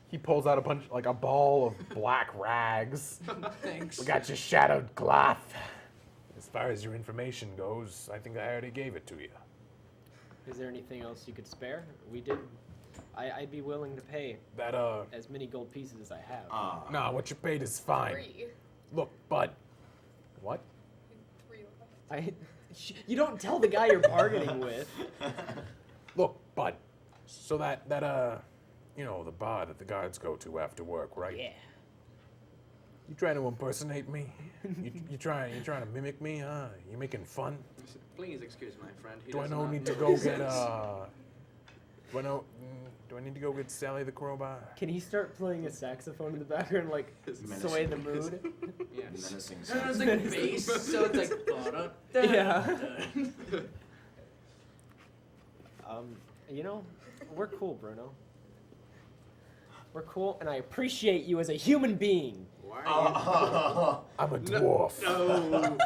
He pulls out a ball of black rags. Thanks. We got your shadowed cloth. As far as your information goes, I think I already gave it to you. Is there anything else you could spare? We did. I'd be willing to pay That as many gold pieces as I have. nah, what you paid is fine. 3. Look, bud. What? 3 left. You don't tell the guy you're bargaining with. Look, bud. So that the bar that the guards go to after work, right? Yeah. You trying to impersonate me? you trying to mimic me, huh? You making fun? Please excuse my friend. He Do I does know not need to make go sense. do I need to go get Sally the crowbar? Can he start playing a saxophone in the background, like sway the mood? Yes. Menacing No, no, it's sound. like bass, so it's like. Yeah. We're cool, Bruno. We're cool, and I appreciate you as a human being. Why are I'm a dwarf. No.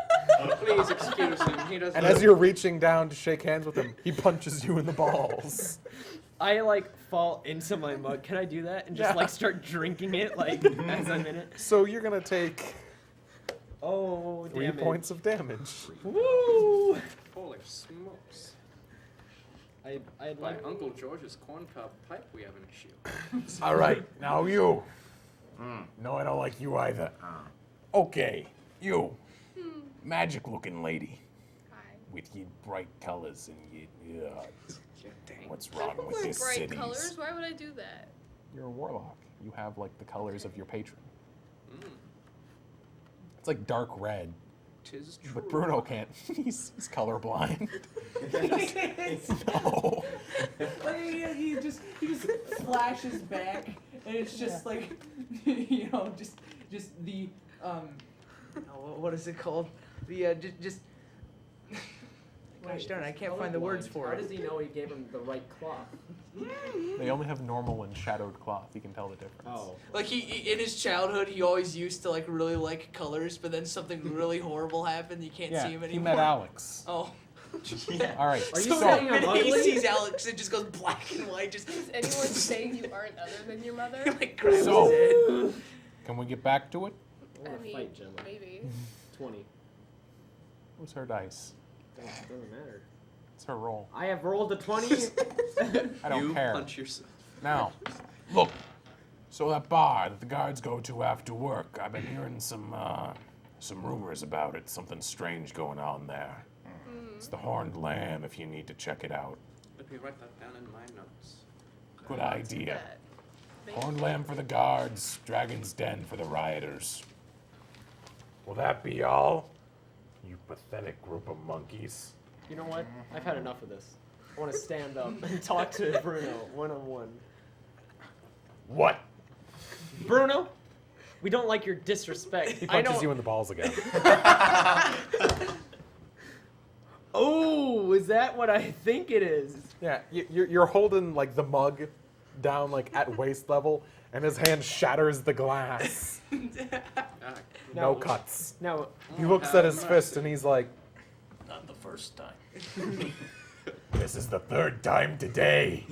Please excuse him. He doesn't. And as you're reaching down to shake hands with him, he punches you in the balls. I fall into my mug. Can I do that and just Yeah. start drinking it as I'm in it? So you're gonna take Oh, 3 damn it. points of damage. Woo! Holy smokes. I'd By like. Uncle George's corncob pipe we have an issue. All right, now you. No, I don't like you either. Okay, you. Magic-looking lady Hi. with your bright colors and your. Dang. What's I wrong don't with wear this bright cities? colors. Why would I do that? You're a warlock. You have like the colors of your patron. Mm. It's like dark red, 'Tis true. but Bruno can't. He's colorblind. No. He just flashes back, and it's just like, just the what is it called? The just. Gosh darn, I can't find the words for How it. does he know he gave him the right cloth? They only have normal and shadowed cloth. You can tell the difference. Oh. Like he in his childhood, he always used to really like colors, but then something really horrible happened. You can't Yeah, see him he anymore. met Alex. Oh. All right. Are you so, saying The I'm minute he ugly? sees Alex, it just goes black and white. Just Is anyone saying you aren't other than your mother? like grabs So- his head. can we get back to it? I I want to mean, fight Gemma. maybe. 20. What's her dice? Doesn't matter. It's her roll. I have rolled a 20. I don't you care. punch yourself. Now, look. So that bar that the guards go to after work, I've been hearing some rumors about it. Something strange going on there. It's the Horned Lamb. If you need to check it out. Let me write that down in my notes. Good Let's do idea. that. Thank Horned Lamb for the guards, Dragon's Den for the rioters. Will that be all? You pathetic group of monkeys. You know what? I've had enough of this. I want to stand up and talk to Bruno one-on-one. What? Bruno, we don't like your disrespect. He I punches know. you in the balls again. Oh, is that what I think it is? Yeah, you're holding like the mug down like at waist level, and his hand shatters the glass. No Now- cuts. Now, He looks at his fist and he's like, Not the first time. "This is the 3rd time today."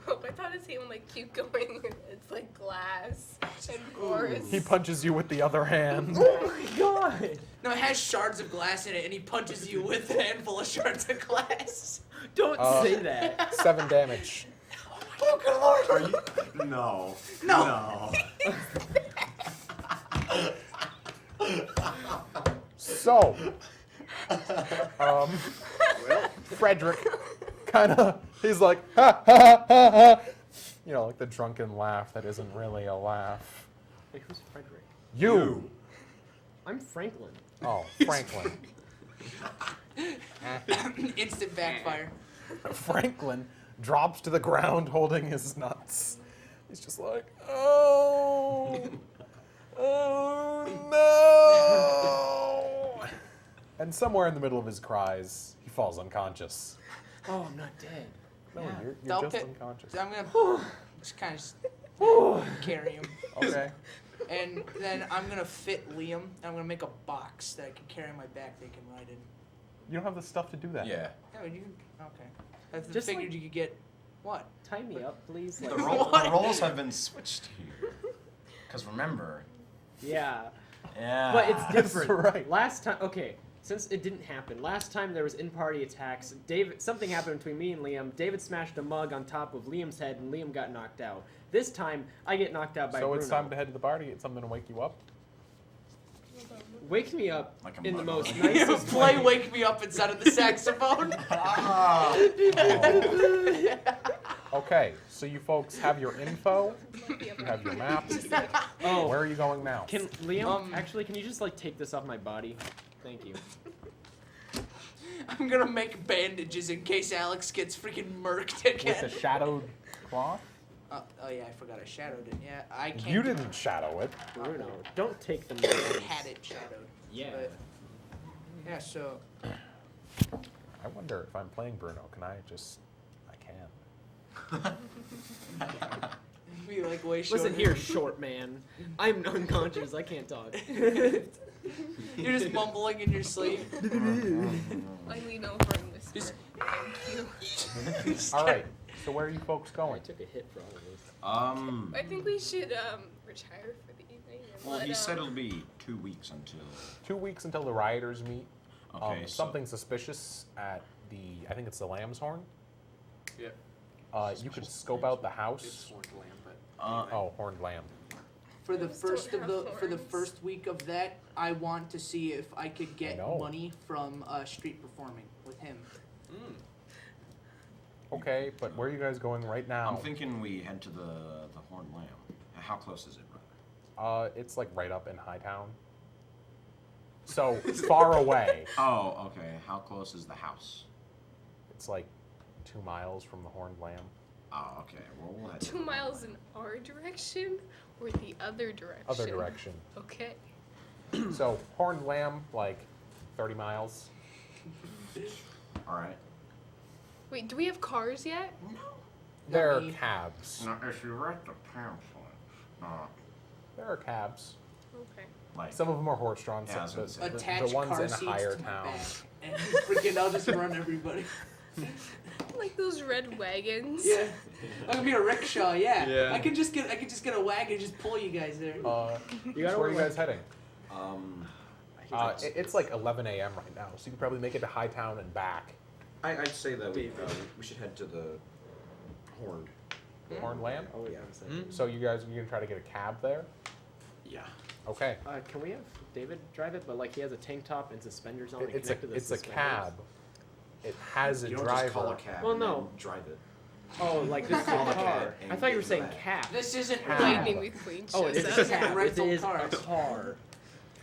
Oh, I thought his hand would keep going. It's like glass and force. He punches you with the other hand. oh my god! No, it has shards of glass in it, and he punches you with a handful of shards of glass. Don't say that. 7 damage. Oh, good lord! Are you? No. No. So, Frederick kind of, he's like, ha, ha, ha, ha. You know, like the drunken laugh that isn't really a laugh. Wait, who's Frederick? You. I'm Franklin. Oh, Franklin. Instant backfire. Franklin drops to the ground holding his nuts. He's just like, oh, oh no. And somewhere in the middle of his cries, he falls unconscious. Oh, I'm not dead. No, Yeah. you're I'll just pick- unconscious. I'm gonna just kind of carry him. Okay. And then I'm gonna fit Liam, and I'm gonna make a box that I can carry on my back they can ride in. You don't have the stuff to do that. Yeah. Yeah, you can, okay. I Just figured like- you could get, what? Tie me up, please. The, Like, the roles have been switched here. Because remember. yeah. Yeah. But it's different. right. Last time, okay, since it didn't happen, last time there was in-party attacks. Something happened between me and Liam. David smashed a mug on top of Liam's head, and Liam got knocked out. This time, I get knocked out by So Bruno. it's time to head to the party. It's something to wake you up. Wake me up Like a in the mug. most You nicest play way. Wake Me Up inside of the saxophone. Okay, so you folks have your info. You have your maps. Oh, Where are you going now? can Liam, Um, actually, can you just, like, take this off my body? Thank you. I'm gonna make bandages in case Alex gets freaking murked With again. the shadowed cloth? Oh yeah, I forgot I shadowed it. Yeah, I can't. You didn't shadow it. Bruno, don't take the I money. had it shadowed. Yeah. But, yeah, so I wonder if I'm playing Bruno. Can I just... I can. be like way shorter. Listen here, short man. I'm unconscious. I can't talk. You're just mumbling in your sleep. I lean over and whisper. Thank you. All right, so where are you folks I going? took a hit for all of this. I think we should retire for the evening. And Well, let, he said it'll be 2 weeks until. 2 weeks until the rioters meet. Okay, so- Something suspicious at the... I think it's the Lamb's Horn. Yeah. You could scope out the It's house. Swoondled, but Oh, Horned Lamb. For the Those don't first of have for the horns. first week of that, I want to see if I could get know. money from street performing with him. Okay, but where are you guys going right now? I'm thinking we head to the Horned Lamb. How close is it, brother? It's like right up in Hightown. So far away. Oh, okay. How close is the house? It's like 2 miles from the Horned Lamb. Oh, okay. Well, we'll head to 2 the miles Horned in our direction or the other direction? Other direction. Okay. So Horned Lamb, like 30 miles. Lamb. All right. Wait, do we have cars yet? There are me. cabs. Now, if you read the pamphlet, There are cabs. Okay. like Some of them are horse-drawn. Yeah, I was some gonna say. the Attach ones car in seats higher to my town. back, and freaking I'll just run everybody. Like those red wagons. Yeah, I'm gonna be a rickshaw. Yeah. Yeah. I could just get a wagon and just pull you guys there. You So gotta where are wear, you guys heading? It's like 11 a.m. right now, so you could probably make it to Hightown and back. I'd say that we should head to the Horned. Horned Lamb. Oh yeah. So you guys are gonna try to get a cab there? Yeah. Okay. Can we have David drive it? But like he has a tank top and suspenders on. and It's connected the a suspenders. cab. It has a You don't driver. just call a cab Well, and no. then drive it. Oh, like this is Call a a car. cab and I thought you were get saying back. cab. This isn't Cab. Lightning McQueen Oh, it shows is This a isn't cab. It rental is cars. a car.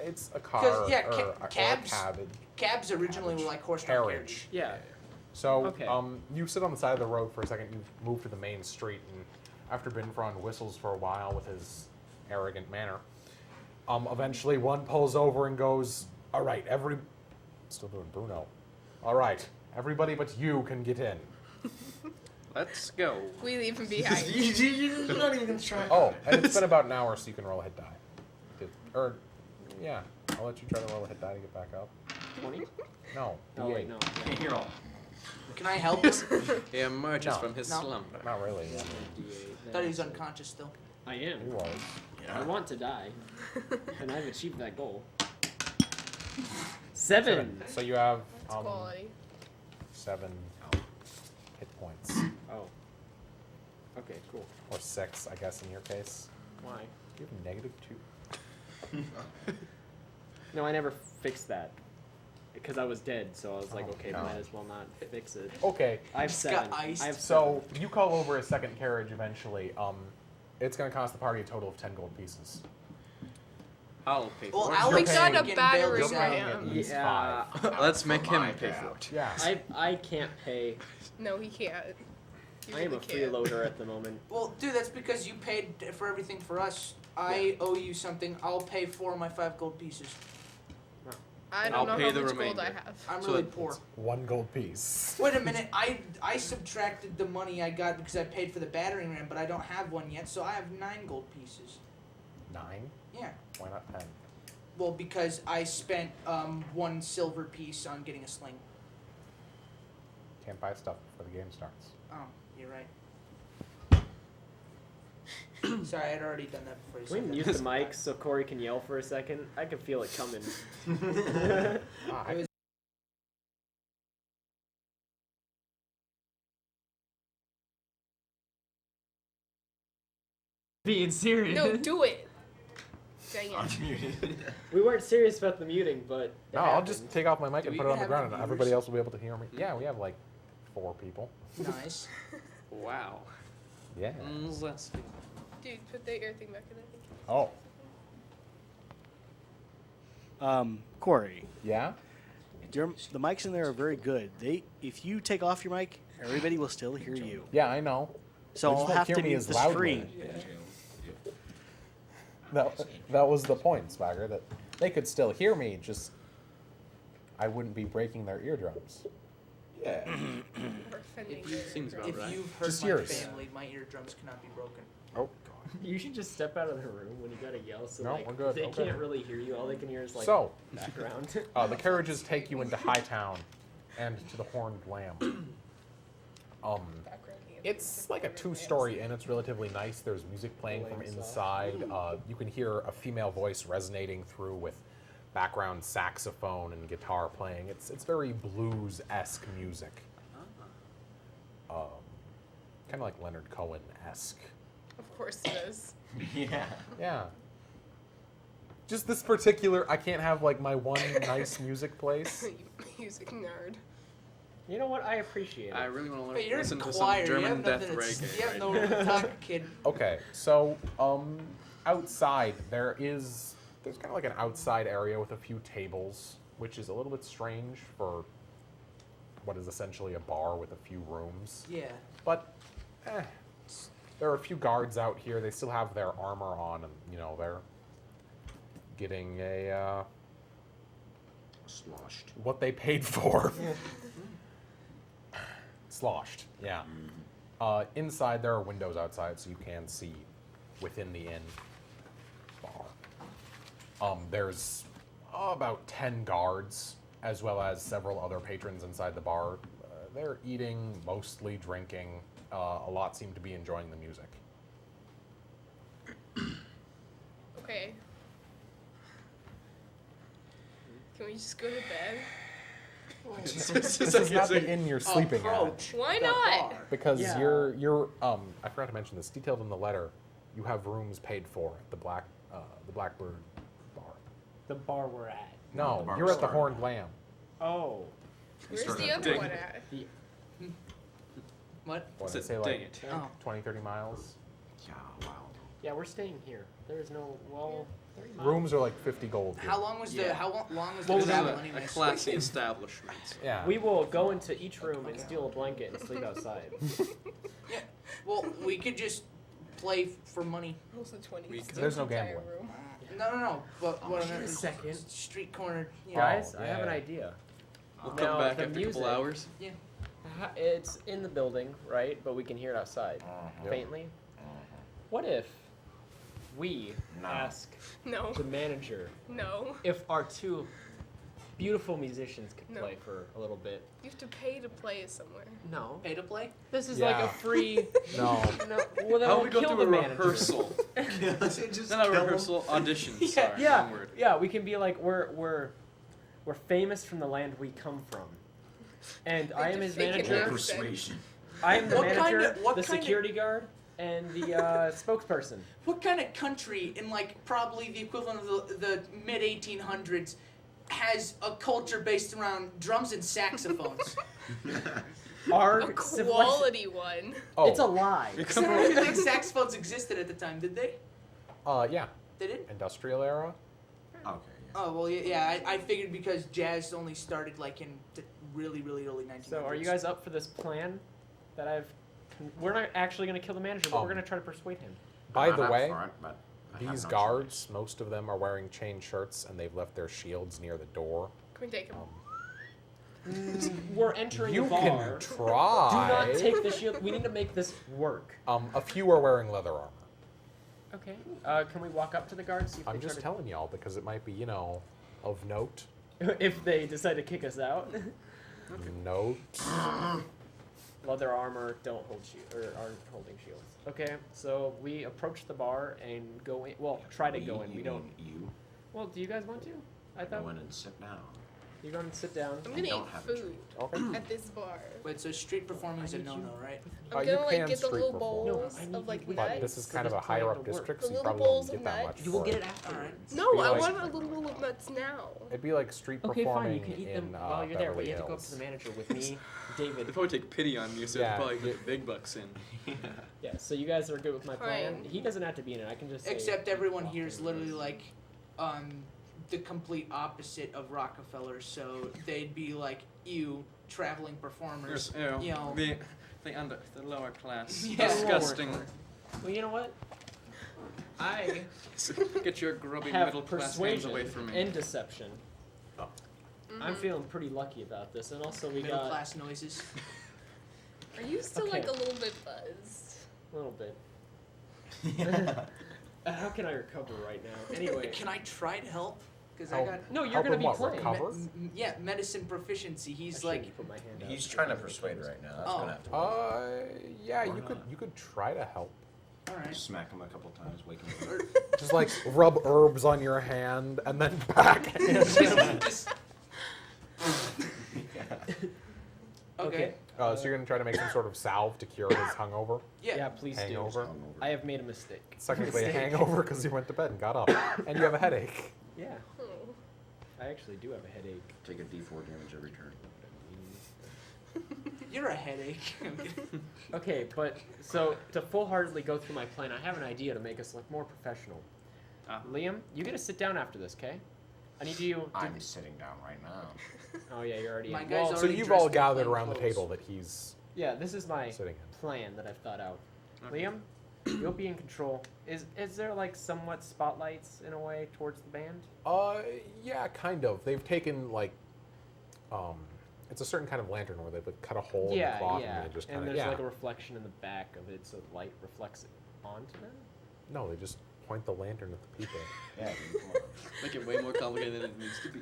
It's a car 'Cause, yeah, or a cabs- cab. Cabs originally were like horse-drawn Carriage. carriages. Yeah. So, Okay. you sit on the side of the road for a second. You move to the main street, and after Binfron whistles for a while with his arrogant manner, eventually one pulls over and goes, "All right, still doing Bruno. All right, everybody but you can get in." let's go. We leave him behind. You're not even gonna try. Oh, and it's been about an hour, so you can roll a hit die. I'll let you try to roll a hit die to get back up. 20? No, Oh wait, D8. no. Hey, here, all. Can I help him? He emerges No. from his No. slumber. Not really. I mean, D8. Thought he was unconscious still. I he am. was. I want to die, and I've achieved that goal. 7. So you have That's quality. 7 hit points, Oh. Okay, cool. or 6, I guess, in your case. Why? You have -2. No, I never fixed that because I was dead. So I was like, Oh, okay, no. might as well not fix it. Okay, I have Just got 7. iced. I have so you call over a second carriage eventually. It's going to cost the party a total of 10 gold pieces. I'll pay Well, for it. Alex We got a freaking battering bailed us out. You're paying at ram. least Yeah. 5. Let's make him my pay cab. for it. Yeah. I can't pay. No, he can't. You I am really a can't. freeloader at the moment. Well, dude, that's because you paid for everything for us. I owe you something. I'll pay 4 of my 5 gold pieces. I I'll don't know pay how the much gold I remainder. have. I'm So really it- poor. 1 gold piece. Wait a minute. I subtracted the money I got because I paid for the battering ram, but I don't have one yet, so I have 9 gold pieces. 9? Yeah. Why not 10? Well, because I spent 1 silver piece on getting a sling. Can't buy stuff before the game starts. Oh, you're right. Sorry, I had already done that before you Can we said mute that. the mic so Corey can yell for a second? I can feel it coming. Ah, It was- Being serious. No, do it. Dang it. Unmuted. We weren't serious about the muting, but it no, I'll just happened. take off my mic Do and we put it on even the have ground, and any everybody viewers? else will be able to hear me. Yeah, we have like 4 people. Nice. Wow. Yeah. Let's see. Dude, put the ear thing back in there. Oh, Corey, yeah. the mics in there are very good. If you take off your mic, everybody will still hear you. Yeah, I know. So They just I'll won't have hear to me mute as the loudly. stream. That was the point, Swagger. That they could still hear me, just I wouldn't be breaking their eardrums. Yeah. Or offending If your Seems about If right. you've hurt Just my yours. family, my eardrums cannot be broken. Oh, You should just step out of the room when you gotta yell, so No, like we're good, they okay. can't really hear you. All they can hear is like So, background. the carriages take you into Hightown and to the Horned Lamb. background here. It's like a 2-story inn. It's relatively nice. There's music playing from inside. You can hear a female voice resonating through with background saxophone and guitar playing. It's very blues-esque music. Kind of like Leonard Cohen-esque. Of course it is. Yeah. Yeah. Just this particular, I can't have like my one nice music place. You music nerd. You know what? I appreciate it. I really want to learn But you're listen in to choir. some You German have death nothing. reggae. You have right no now. room to talk, kid. Okay, so outside there's kind of like an outside area with a few tables, which is a little bit strange for what is essentially a bar with a few rooms. Yeah. But there are a few guards out here. They still have their armor on, and they're getting a Sloshed. what they paid for. Sloshed, yeah. Inside there are windows outside, so you can see within the inn bar. There's about 10 guards, as well as several other patrons inside the bar. They're eating, mostly drinking. A lot seem to be enjoying the music. Okay. Can we just go to bed? This is not the inn you're sleeping at. Approach Why the not? bar. Because Yeah. you're I forgot to mention this, detailed in the letter, you have rooms paid for at the Blackbird bar. The bar we're at. No, The bar you're at the started. Horned Lamb. Oh. Where's started the at other Dang. one at? What? What did I Said, say, dang like it. Oh. 20, 30 miles? Yeah, wow. Yeah, we're staying here. There is no 30 miles. Rooms are like 50 gold. here. How long was the Yeah. long was Well, the this travel is a anyways? classy establishment. Yeah. We will go into each room and steal a blanket and sleep outside. Yeah. Well, we could just play for money. Also 20. We- It's There's no the entire gambling. room. No. But what I Wait meant a is second. street corner. You know. Guys, Oh, I have an yeah. idea. We'll Now, come back the after a music- couple hours. It's in the building, right? But we can hear it outside, Yep. faintly. What if we No. ask No. the manager No. if our 2 beautiful musicians could No. play for a little bit? You have to pay to play somewhere. No. Pay to play? This is like Yeah. a free. No. No. Well, then How we'll we go kill through the a manager. rehearsal? Not a rehearsal, audition. Sorry, Yeah, wrong word. yeah. We can be like we're famous from the land we come from, and I am his fake it manager. up. Persuasion. I am the What kind manager, of- what the kind of- security guard, and the spokesperson. What kind of country in like probably the equivalent of the mid 1800s has a culture based around drums and saxophones? Our A civilization. quality one. Oh. It's a lie. We I come don't from even think saxophones existed at the time, did they? Yeah. They did? Industrial era. Okay. Yeah. Oh well, yeah. I figured because jazz only started like in the really early 1900s. So, are you guys up for this plan that I've? We're not actually going to kill the manager, but we're Um, going to try to persuade him. By I'm the up way, for it, but I have these no guards, most of them are wearing chain shirts, and they've left their shields near the door. we take him? We're entering You the bar. can try. Do not take the shield. We need to make this work. A few are wearing leather armor. Okay. Can we walk up to the guards? See if I'm they just try telling y'all because it might be, of note. to, if they decide to kick us out. Note. Leather armor don't hold shield or aren't holding shields. Okay, so we approach the bar and go in. Well, try to go in. We don't. You Well, do you guys want to? I thought go in and sit down. you're going to sit down. I'm gonna don't eat have a food Okay. at this bar. Wait, so street performing is a no-no, right? I'm You gonna can like get the street little perform. bowls No, I need of like you with But nuts. this is So kind of a this plan higher up to work. district, The so you little probably won't bowls get of that nuts. much. You will for get it. it afterwards. No, Be I like- want a little bowl of nuts now. It'd be like street Okay, fine. performing You can eat in them while you're there, but Beverly you have to go up Hills. to the manager with me, They David. probably take pity on you, so Yeah, they probably you- put big bucks in. Yeah. So you guys are good with my plan. Fine. He doesn't have to be in it. I can just. Say Except everyone walk here in is and literally just- like the complete opposite of Rockefeller, so they'd be like you traveling performers. You know, the lower class. Yeah. Disgusting. Well, you know what? I Get your grubby have middle class hands persuasion away from me. and deception. Oh. I'm feeling pretty lucky about this, and also we middle got class noises. Are you still Okay. like a little bit buzzed? a little bit. How can I recover right now? Anyway, Can I try to help? Because I Help. got no, you're Help gonna him be what, playing. recover? yeah, medicine proficiency. I He's shouldn't like, put my hand out. He's trying to persuade right now. That's Oh. gonna have to. Yeah, Or you could try to help. all right. Smack him a couple times, wake him up. Just like rub herbs on your hand and then backhand. Just- Okay. So you're gonna try to make some sort of salve to cure his hungover, Yeah. Yeah, please do. hangover. I have made a mistake. It's technically a Mistake. hangover because you went to bed and got up, and you have a headache. Yeah, Oh. I actually do have a headache. Take a D4 damage every turn. You're a headache. Okay, but so to full-heartedly go through my plan, I have an idea to make us look more professional. Liam, you get to sit down after this, okay? I need you. I'm sitting down right now. Oh yeah, you're already. My in. guy's Well, So already you've dressed all in gathered plain around the clothes. table that he's yeah, this is my sitting in. plan that I've thought out. Okay. Liam, you'll be in control. Is there like somewhat spotlights in a way towards the band? Yeah, kind of. They've taken like, it's a certain kind of lantern where they've like, cut a hole in the Yeah, cloth yeah. and they just And kind of there's yeah. like a reflection in the back of it, so the light reflects it onto them. No, they just point the lantern at the people. Yeah, dude, come on. Make it way more complicated than it needs to be.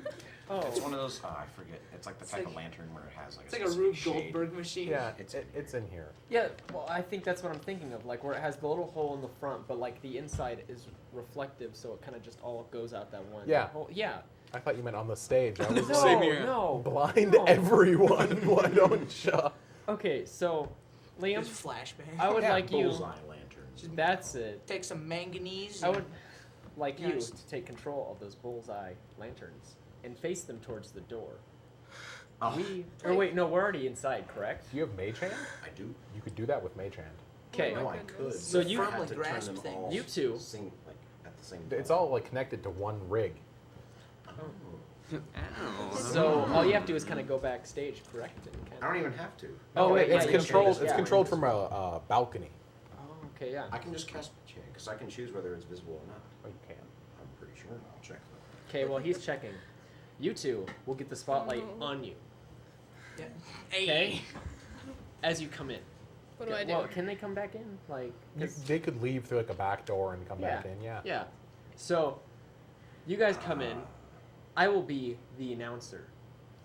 Oh, It's one of those. I forget. It's like the It's type like- of lantern where it has like. It's like a specific Rube shade. Goldberg machine. Yeah, It's- it's in here. yeah. Well, I think that's what I'm thinking of, like where it has the little hole in the front, but like the inside is reflective, so it kind of just all goes out that one. Yeah. hole. Yeah. I thought you meant on the stage. I was No, Same like, here. no. blind no. everyone. Why don't you? Okay, so Liam, Just flashbang. I would Yeah, like you. Bullseye lanterns. That's it. Take some manganese. I and- would like you Yes. to take control of those bullseye lanterns and face them towards the door. Oh, Or wait, no, we're already inside, correct? Do you have Mage Hand? I do. You could do that with Mage Hand. Okay. Oh No, my I could. goodness. So you- I had Firmly to turn grasp them things. all You two. like at the same. It's time. all like connected to one rig. Ow. So all you have to do is kind of go backstage, correct? And kind I don't even have to. Oh, wait, it's yeah, you controlled. should, It's yeah. controlled from a balcony. Oh, okay, yeah. I can just cast check because I can choose whether it's visible or not. Oh, you can. I'm pretty sure. I'll check though. Okay, well he's checking. You two will get the spotlight Oh. on you. Yeah. Okay. As you come in. What do I do? Well, can they come back in? Like, 'cause- They could leave through like a back door and come back in. Yeah. Yeah. So, you guys come in. I will be the announcer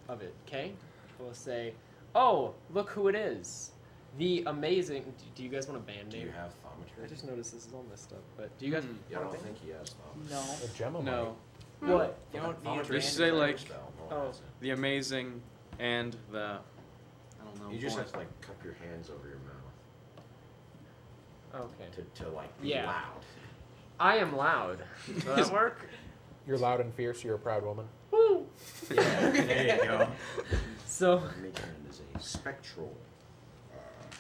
of it, okay? I will say, oh, look who it is. The amazing. Do you guys want a band Do name? you have thaumaturgy? I just noticed this is all messed up. But do you guys Yeah, I want a don't band? think he has though. No. A Gemma No. might. What? You don't need a Thaumaturgy Just brand. say, like- spell. No Oh. one has it. The amazing and the. I don't know. You just boy. have to like cup your hands over your mouth Okay. to like be Yeah. loud. I am loud. Will that work? You're loud and fierce. You're a proud woman. Woo! Yeah, there you go. So, Make hand is a spectral.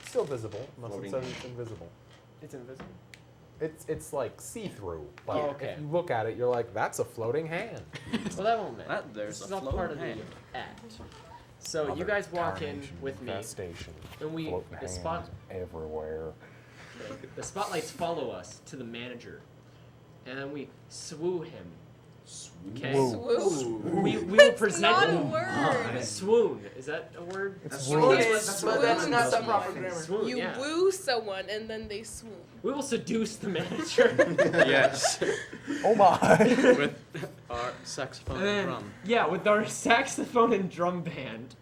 Still visible, unless Floating it says hand. it's invisible. it's invisible. It's like see through. But Oh, okay. if you look at it, you're like, that's a floating hand. Well, that won't matter. There's This a is all part of floating the act. So you guys walk in with me, Infestation. and we Floating the spot hands everywhere. the spotlights follow us to the manager, and then we swoo him Okay. Swoon. We will That's present not a you. word. Swoon. Is that a word? That's You swoon. can But that's not the swoon proper someone. grammar. Swoon, You yeah. woo someone and then they swoon. We will seduce the manager. Yes. Oh my! With our saxophone And and then, drum. yeah, with our saxophone and drum band.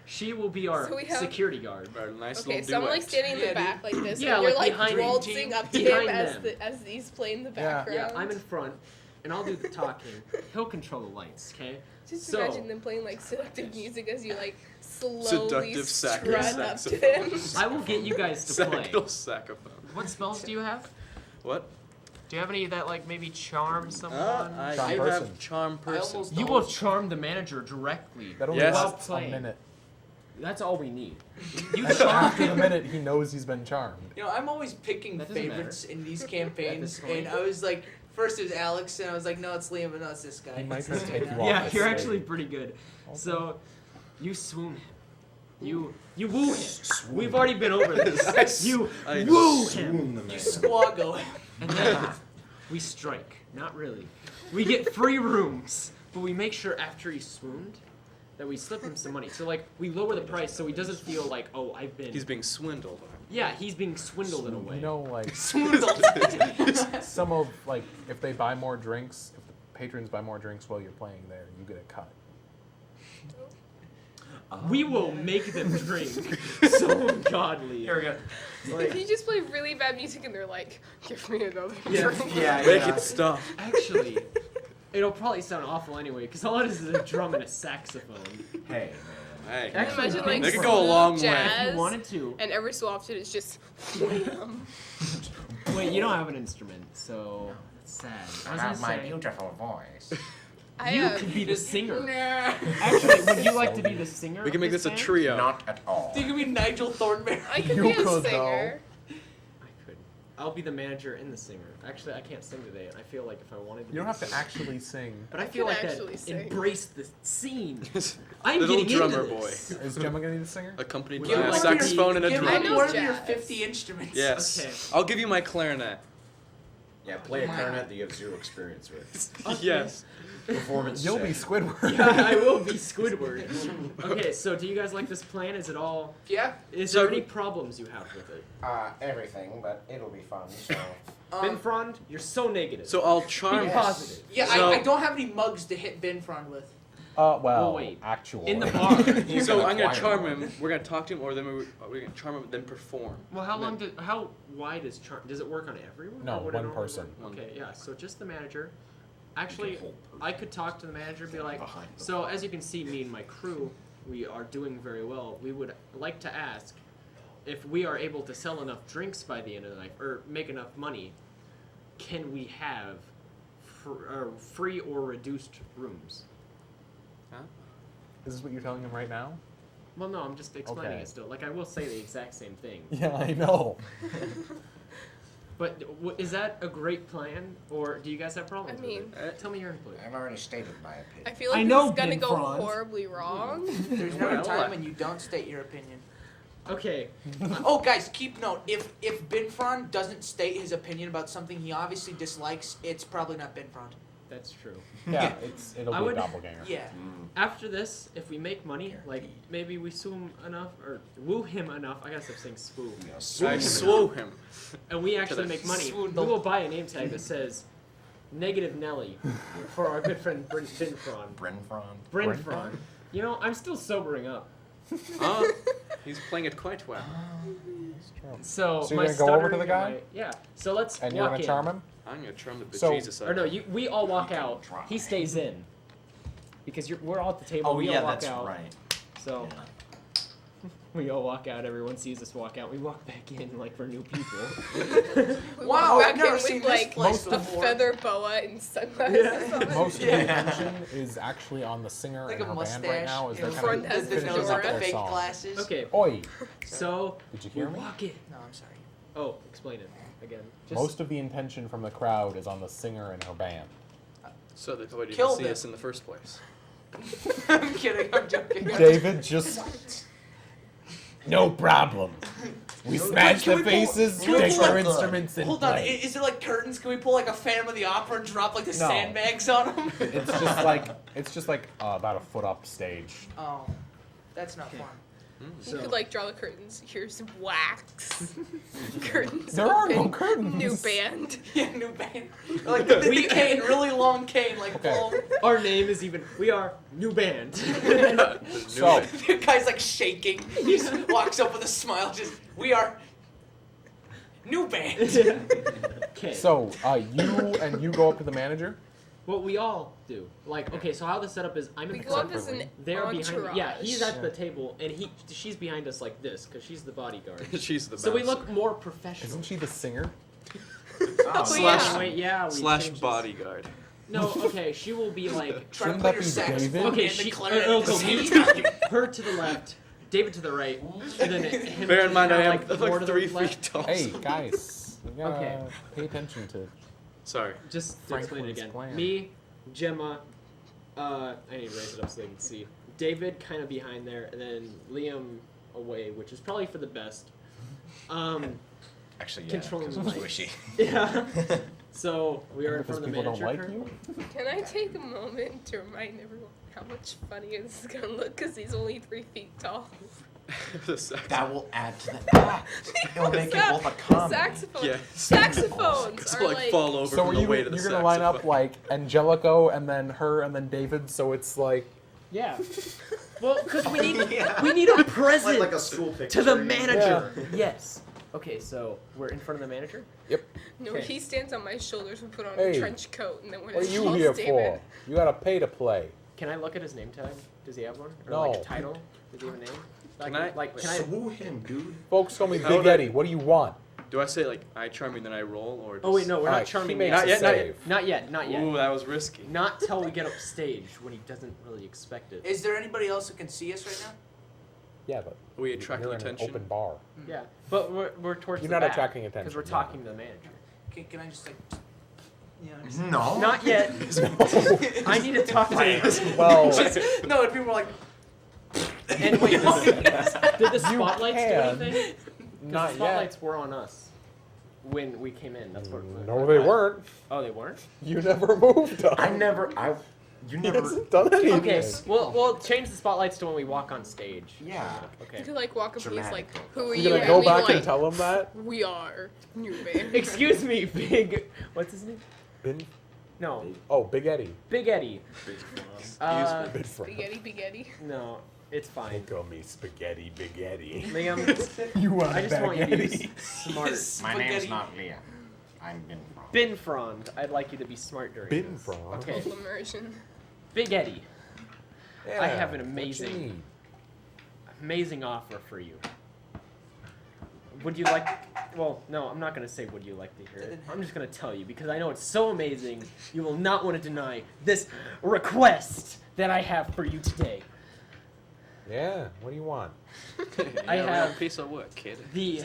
She will be our So we have- security guard. Our nice Okay, little so I'm like duet. standing in the Yeah, back like this, Yeah, and you're like like behind- waltzing up to behind him them. as he's playing the Yeah. background. Yeah, I'm in front, and I'll do the talking. He'll control the lights, okay? Just So- imagine them playing like seductive music as you like slowly Seductive strut up to saxophone. him. I will get you guys to play. Saxophone. What spells do you have? What? Do you have any that like maybe charm someone? I Charm have person. charm person. almost- You will charm the manager directly. That only Yes. lasts a Playing. minute. That's all we need. You And charm after the him. minute, he knows he's been charmed. You know, I'm always picking That doesn't favorites in these At campaigns, this point. and I was like, first it was Alex, and I was like, no, it's Liam, but no, it's this guy. He might try to take you off. Yeah, this you're stage. actually pretty good. So, you swoon him. You woo him. We've already been over this. You I woo him. You squaggo. And then we strike. Not really. We get free rooms, but we make sure after he's swooned that we slip him some money. So like we lower the price so he doesn't feel like, oh, I've been. He's being swindled. Yeah, he's being swindled in a way. You know, like Swindled. some of like if they buy more drinks, if the patrons buy more drinks while you're playing there, you get a cut. We will make them drink so ungodly. Here we go. If you just play really bad music and they're like, give me another Yeah. drink. Yeah, Make yeah. it stop. Actually, it'll probably sound awful anyway, because all it is a drum and a saxophone. Hey, Hey. Actually, Imagine like They could go a long smooth way. jazz, If you wanted to. and every so often it's just wham. Wait, you don't have an instrument, so that's sad. I was gonna say, beautiful voice. I you have. could be the singer. Nah. Actually, would you like to be the singer? We can of make this a band? trio. Not at all. Do you mean Nigel Thornberry? I could You be a could, singer. I could. I'll be the manager and the singer. Actually, I can't sing today, and I feel like if I wanted to. You don't be have the to singer- actually sing. But I I feel could like actually that sing. embrace the scene. I'm Little getting drummer into boy. this. Is Gemma gonna be the singer? Accompanied Would by you a like saxophone and a Give I me drum. know one of your jazz. 50 instruments. Yes. Okay. I'll give you my clarinet. Yeah, play a clarinet that you have zero experience with. Okay. Yes. Performance You'll check. be Squidward. Yeah, I will be Squidward. Okay, so do you guys like this plan? Is it all? Yeah. Is So- there any problems you have with it? Everything, but it'll be fun, so. Binfrond, you're so negative. So I'll be charm. positive. Yeah, So- I don't have any mugs to hit Binfrond with. Well, wait. actual. In the bar. You So can I'm gonna acquire charm one. him. We're gonna talk to him, or then we're gonna charm him, then perform. Well, how wide is charm? Does it work on everyone? No, or would it one only person. work- Okay, yeah. So just the manager. Actually, whole person. I could talk to the manager and be like, Behind the so as you can see, me and my crew, we are doing very well. We would like to ask if we are able to sell enough drinks by the end of the night, or make enough money. Can we have free or reduced rooms? Is this what you're telling him right now? Well, no, I'm just explaining Okay. it still. Like I will say the exact same thing. Yeah, I know. But is that a great plan, or do you guys have problems I mean- with it? Tell me your input. I've already stated my I opinion. feel like I this know is gonna go Binfrond. horribly wrong. There's never a Well, time when you don't state your opinion. Okay. Oh, guys, keep note. If Binfrond doesn't state his opinion about something he obviously dislikes, it's probably not Binfrond. That's true. Yeah, it'll I be would- a doppelganger. Yeah. After this, if we make money, like maybe we sue him enough or woo him enough. I gotta stop saying swoo. You know, I swing swow him. And we actually the make money. We Swoondled. will buy a name tag that says "Negative Nelly" for our good friend Binfron. Brenfron. Brinfron. You know, I'm still sobering up. Oh, he's playing it quite well. So, So you're my gonna go over to stuttering the guy? and my- yeah. So let's And walk you're gonna in. charm him? I'm gonna charm the So- bejesus out Or of no, him. we all walk You can out. try. He stays in. Because we're all at the table. Oh, we yeah, all walk that's out. right. So Yeah. we all walk out. Everyone sees us walk out. We walk back in like we're new people. We Wow, walk I've back never in seen with this like place a before. feather boa and sunglasses on. Most of Yeah. the attention is actually on the singer Like and a her mustache. band right now as they're and kind Front of has the finishing nose up with the their fake song. glasses. Okay. Oi! So Did you we hear me? walk in. No, I'm sorry. Oh, explain it again. Just Most of the intention from the crowd is on the singer and her band. So they probably didn't Kill see them. us in the first place. I'm kidding. I'm joking. David, just. No problem. We smash can the we pull- faces, can we take pull their up instruments, and Hold on, play. is there like curtains? Can we pull like a Phantom of the Opera and drop like the No. sandbags on them? It's just like about a foot up stage. Oh, that's not fun. You could like draw the curtains. Here's wax. Curtains. There are no open, curtains. New band. Yeah, new band. Like the cane, really long cane, like Okay. pull. Our name is even. We are new band. So The guy's like shaking. He just walks up with a smile. Just we are new band. Okay. So, you go up to the manager? What we all do. Like, okay, so how the setup is, I'm in We the go up front. as an They're behind. entourage. Yeah, he's at the table, and she's behind us like this, because she's the bodyguard. She's the So we bouncer. look more professional. Isn't she the singer? Oh, Slash- yeah. Wait, yeah. We Slash changed this. bodyguard. No, okay, she will be like. Try to Shouldn't put that your be saxophone David? Okay, and the she. clarinet Oh, at the okay, same time. her to the left, David to the right, and then him. Bear in mind, I am like, more like to the 3 left. feet tall. Hey, guys. You gotta Okay. pay attention to. Sorry. Just to explain it Franklin's again. plan. Me, Gemma, I need to raise it up so they can see. David kind of behind there, and then Liam away, which is probably for the best. Actually, yeah. Controlling 'cause the it was mic. squishy. Yeah. So we are in Because front of the people don't manager. like you? Can I take a moment to remind everyone how much funnier this is gonna look? Because he's only 3 feet tall. The sax- That will add to the act. It'll make it both a comedy. Saxophone. Yeah. Saxophones It's are like like. fall over So from are the you weight of the you're gonna line up saxophone. like Angelico and then her and then David, so it's like Yeah. Well, because we need a present Like a school picture. to the manager. Yes. Okay, so we're in front of the manager. No, Okay. he stands on my shoulders. We put on Hey, a trench coat, and then when what are it's you calls here David, for? You gotta pay to play. Can I look at his name tag? Does he have one? Or No. like a title? Does he have a name? Can I- Like, can I? Swoo him, dude. Folks call me How Big would I- Eddie. What do you want? Do I say like I charm you then I roll or? Just... Oh wait, no, we're Alright, not charming he yet. makes Not a yet, not save. yet. Not yet. Not yet. Ooh, that was risky. Not till we get up stage when he doesn't really expect it. Is there anybody else who can see us right now? Yeah, but Are we attracting you're in attention? an open bar. Yeah, but we're towards You're the not back, attracting attention, because we're no. talking to the manager. Can I just like? Yeah. Just, No. Not yet. I need to talk to him. Well, no, and people are like. And wait, did the spotlights do can. anything? not The yet. spotlights were on us when we came in. That's what. No, they weren't. Oh, they weren't. You never moved them. You He never. hasn't done anything. Okay, we'll change the spotlights to when we walk on stage. Yeah. you Okay. could like walk up and he's like, Dramatic. "Who are You're you?" gonna go and back we and tell him that? We are new band. Excuse me, big. What's his name? Bin- No, Oh, Big Eddie. Big Eddie. Big Fro- Big Eddie. No, it's fine. Call me Spaghetti Big Eddie. Liam, You want I just want you to be Spaghetti? smart. My name's Spaghetti. not Liam. I'm Ben. Bin Frond, I'd like you to be smart during Bin this. Frond? Okay, Full immersion. Big Eddie, Yeah, I have an what you amazing- need? amazing offer for you. Would you like? Well, no, I'm not gonna say would you like to hear it. I'm just gonna tell you because I know it's so amazing. You will not want to deny this request that I have for you today. Yeah, what do you want? I Yeah, have real piece of work, kid. the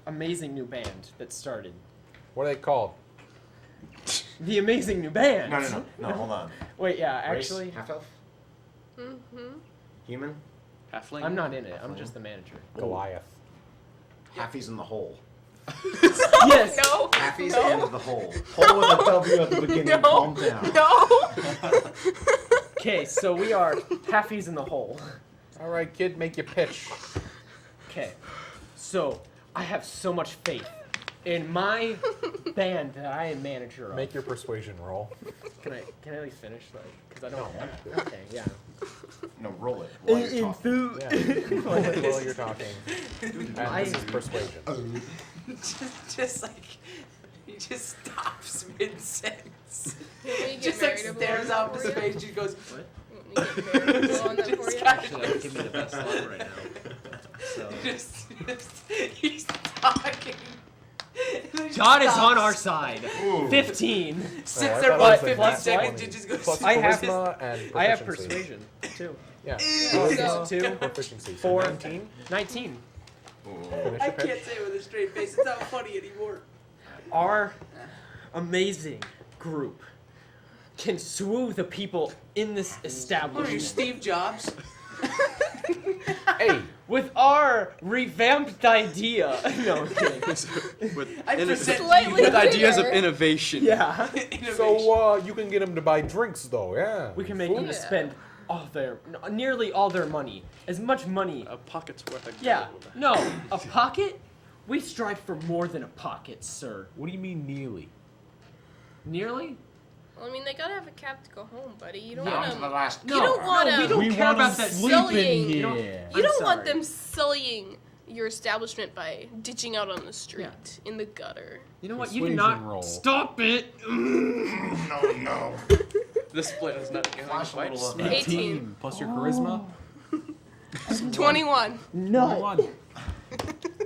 amazing new band that started. What are they called? The amazing new band. No, hold on. Wait, yeah, actually, Half elf? Mm-hmm. Human? Halfling. I'm not in it. I'm just the manager. Goliath. Halfies in the hole. Yes. No. Halfies No. and the hole. Hole with a W at the beginning. No. Calm down. No. Okay, so we are halfies in the hole. All right, kid, make your pitch. Okay, so I have so much faith in my band that I am manager of. Make your persuasion roll. Can I at least finish, like, because I don't want to. Okay, yeah. No, roll it. While you're talking. Yeah. Roll it while you're talking. And this is persuasion. just like he just stops mid sentence. When we get Just like married, I'll stares blow on out that into for you. space. She goes. When we get married, I'll blow on that for Just you. kinda- Give me the best one right now. So. just he's talking. And then she God is on stops, our side. 15. Sits Oh, I there thought for it like was 50 nat seconds 20. and just goes. Plus I have- charisma and proficiency. I have persuasion, too. Yeah. So- Charisma, Two, proficiency. So 4, 19. 19. Finish I your pitch. can't say it with a straight face. It's not funny anymore. Our amazing group can swoo the people in this What are you, establishment. Steve Jobs? Hey, With our revamped idea. No, I'm kidding. with, Slightly with ideas of bigger. innovation. Yeah. so you can get them to buy drinks though, yeah. We can make Food. them spend nearly all their money. As much money. A pocket's worth of Yeah. gold. No, a pocket? We strive for more than a pocket, sir. What do you mean nearly? Nearly? Well, I mean, they gotta have a cab to go home, buddy. You don't Yeah. want On to the them. last. No, You don't want no, we them. don't care about that. sullying. You don't, You I'm don't want sorry. them sullying your establishment by ditching out on the street in the gutter. You know what? You Persuasion cannot roll. stop it. No. This split is not going Flash a little to of that. 18. plus your charisma. 21. No.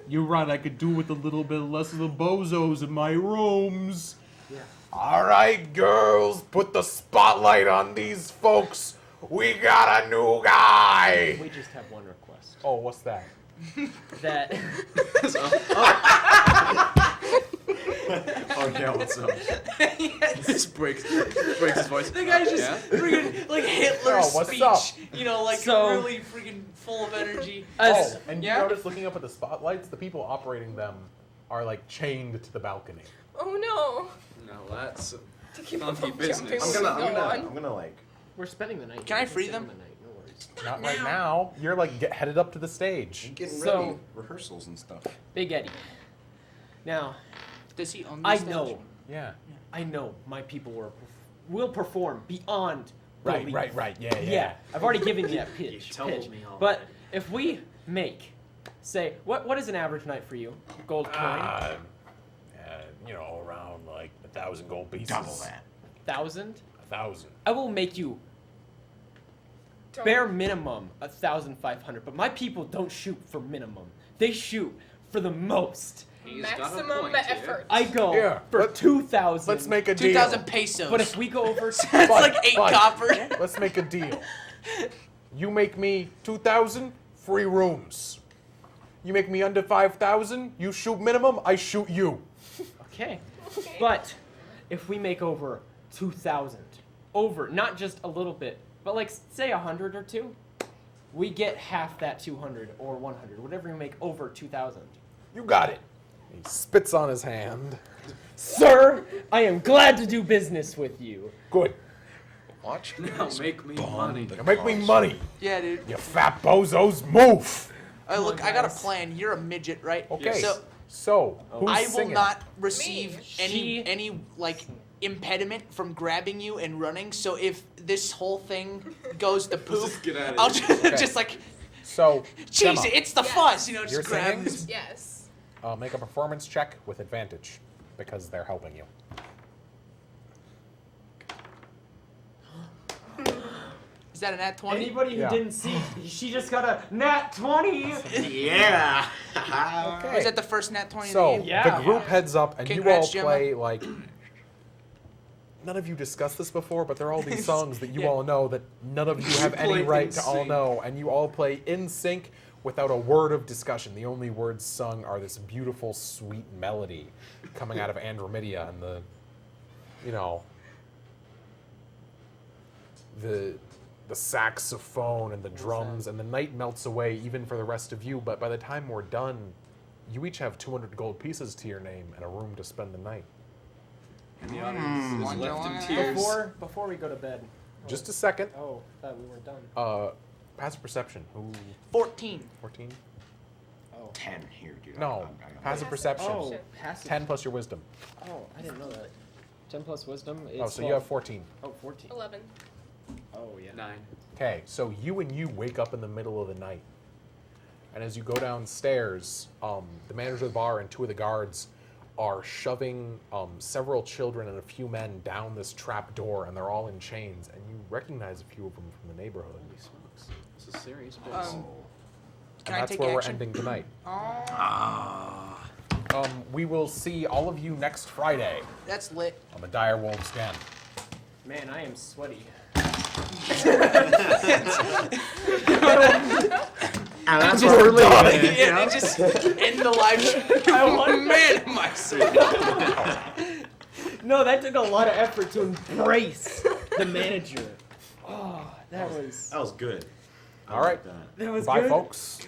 You're right, I could do with a little bit less of the bozos in my rooms. Yeah. Alright, girls, put the spotlight on these folks. We got a new guy. We just have one request. Oh, what's that? That Oh yeah, what's up? This breaks his voice. The guy's just Yeah? freaking like Hitler's Oh, what's speech. up? You know, like So- really freaking full of energy. as Oh, and Yeah? you notice looking up at the spotlights, the people operating them are like chained to the balcony. Oh no. No, that's To keep Funky them from business. jumping when we go on. I'm gonna like. we're spending the night. Can I here. free We're them? spending the night, no worries. Not right now. You're like headed up to the stage. Getting So- ready. Rehearsals and stuff. Big Eddie. Now, Does he own the I establishment? know, Yeah. I know my people will perform beyond Right, belief. right, right. Yeah, yeah. Yeah, I've already given you that pitch. told pitch. me all But already. if we make, say, what is an average night for you? Gold coin, Around like 1,000 gold pieces. Double that. 1,000. 1,000. I will make you Don't- bare minimum 1,500. But my people don't shoot for minimum; they shoot for the most. He's got a Maximum point here. effort. I go Yeah, for let- 2,000. Let's make a deal. 2,000 pesos. But if we go over, That's like 8 Fine. copper. Let's make a deal. You make me 2,000, free rooms. You make me under 5,000, you shoot minimum, I shoot you. okay. Okay. But if we make over 2,000, over not just a little bit, but like say 100 or 2, we get half that 200 or 100, whatever you make over 2,000. You got it. He spits on his hand. Sir, I am glad to do business with you. Good. Watch. Now make me money. You make me money. Yeah, dude. You fat bozos, move. Look, I got a plan. You're a midget, right? Okay. So So, who's I will singing? not receive Me. any like impediment from grabbing you and running. So if this whole thing goes to poop, Just get out of I'll here. just, Okay. just like, So, jeez, Gemma, it's the Yes. fuzz, you know, just You're grab. singing? Yes. make a performance check with advantage because they're helping you. Is that a nat 20? Anybody who Yeah. didn't see, she just got a nat 20. Yeah. Okay. Is that the first nat 20 So of the game? Yeah. the group heads up, and Congrats, you all play like. None of you discussed this before, but there are all these songs that you Yeah. all know that none of you have any play right in to all sync. know, and you all play in sync without a word of discussion. The only words sung are this beautiful, sweet melody coming out of Andromedia and the saxophone and the drums, and the night melts away even for the rest of you. But by the time we're done, you each have 200 gold pieces to your name and a room to spend the night. And the audience is Wonder left in why. tears. Before we go to bed. Just a second. Oh, thought we weren't done. Passive perception. Who? 14. 14? Oh. 10 here, dude. No. Passive perception. Oh, passive. 10 plus your wisdom. Oh, I didn't know that. 10 plus wisdom is Oh, so you 12. have 14. Oh, 14. 11. Oh, yeah. 9. Okay, so you wake up in the middle of the night. And as you go downstairs, the manager of the bar and 2 of the guards are shoving several children and a few men down this trap door, and they're all in chains. And you recognize a few of them from the neighborhood. This is serious Um, business. And Can I that's take where action? we're ending tonight. Ah. We will see all of you next Friday That's lit. on the Dire Wolves Den. Man, I am sweaty. And that's what we're leaving. Yeah, they just end the live stream. Oh, man, am I sweaty. No, that took a lot of effort to embrace the manager. Oh, that was. That was good. I All like right. that. That was Bye, good. folks.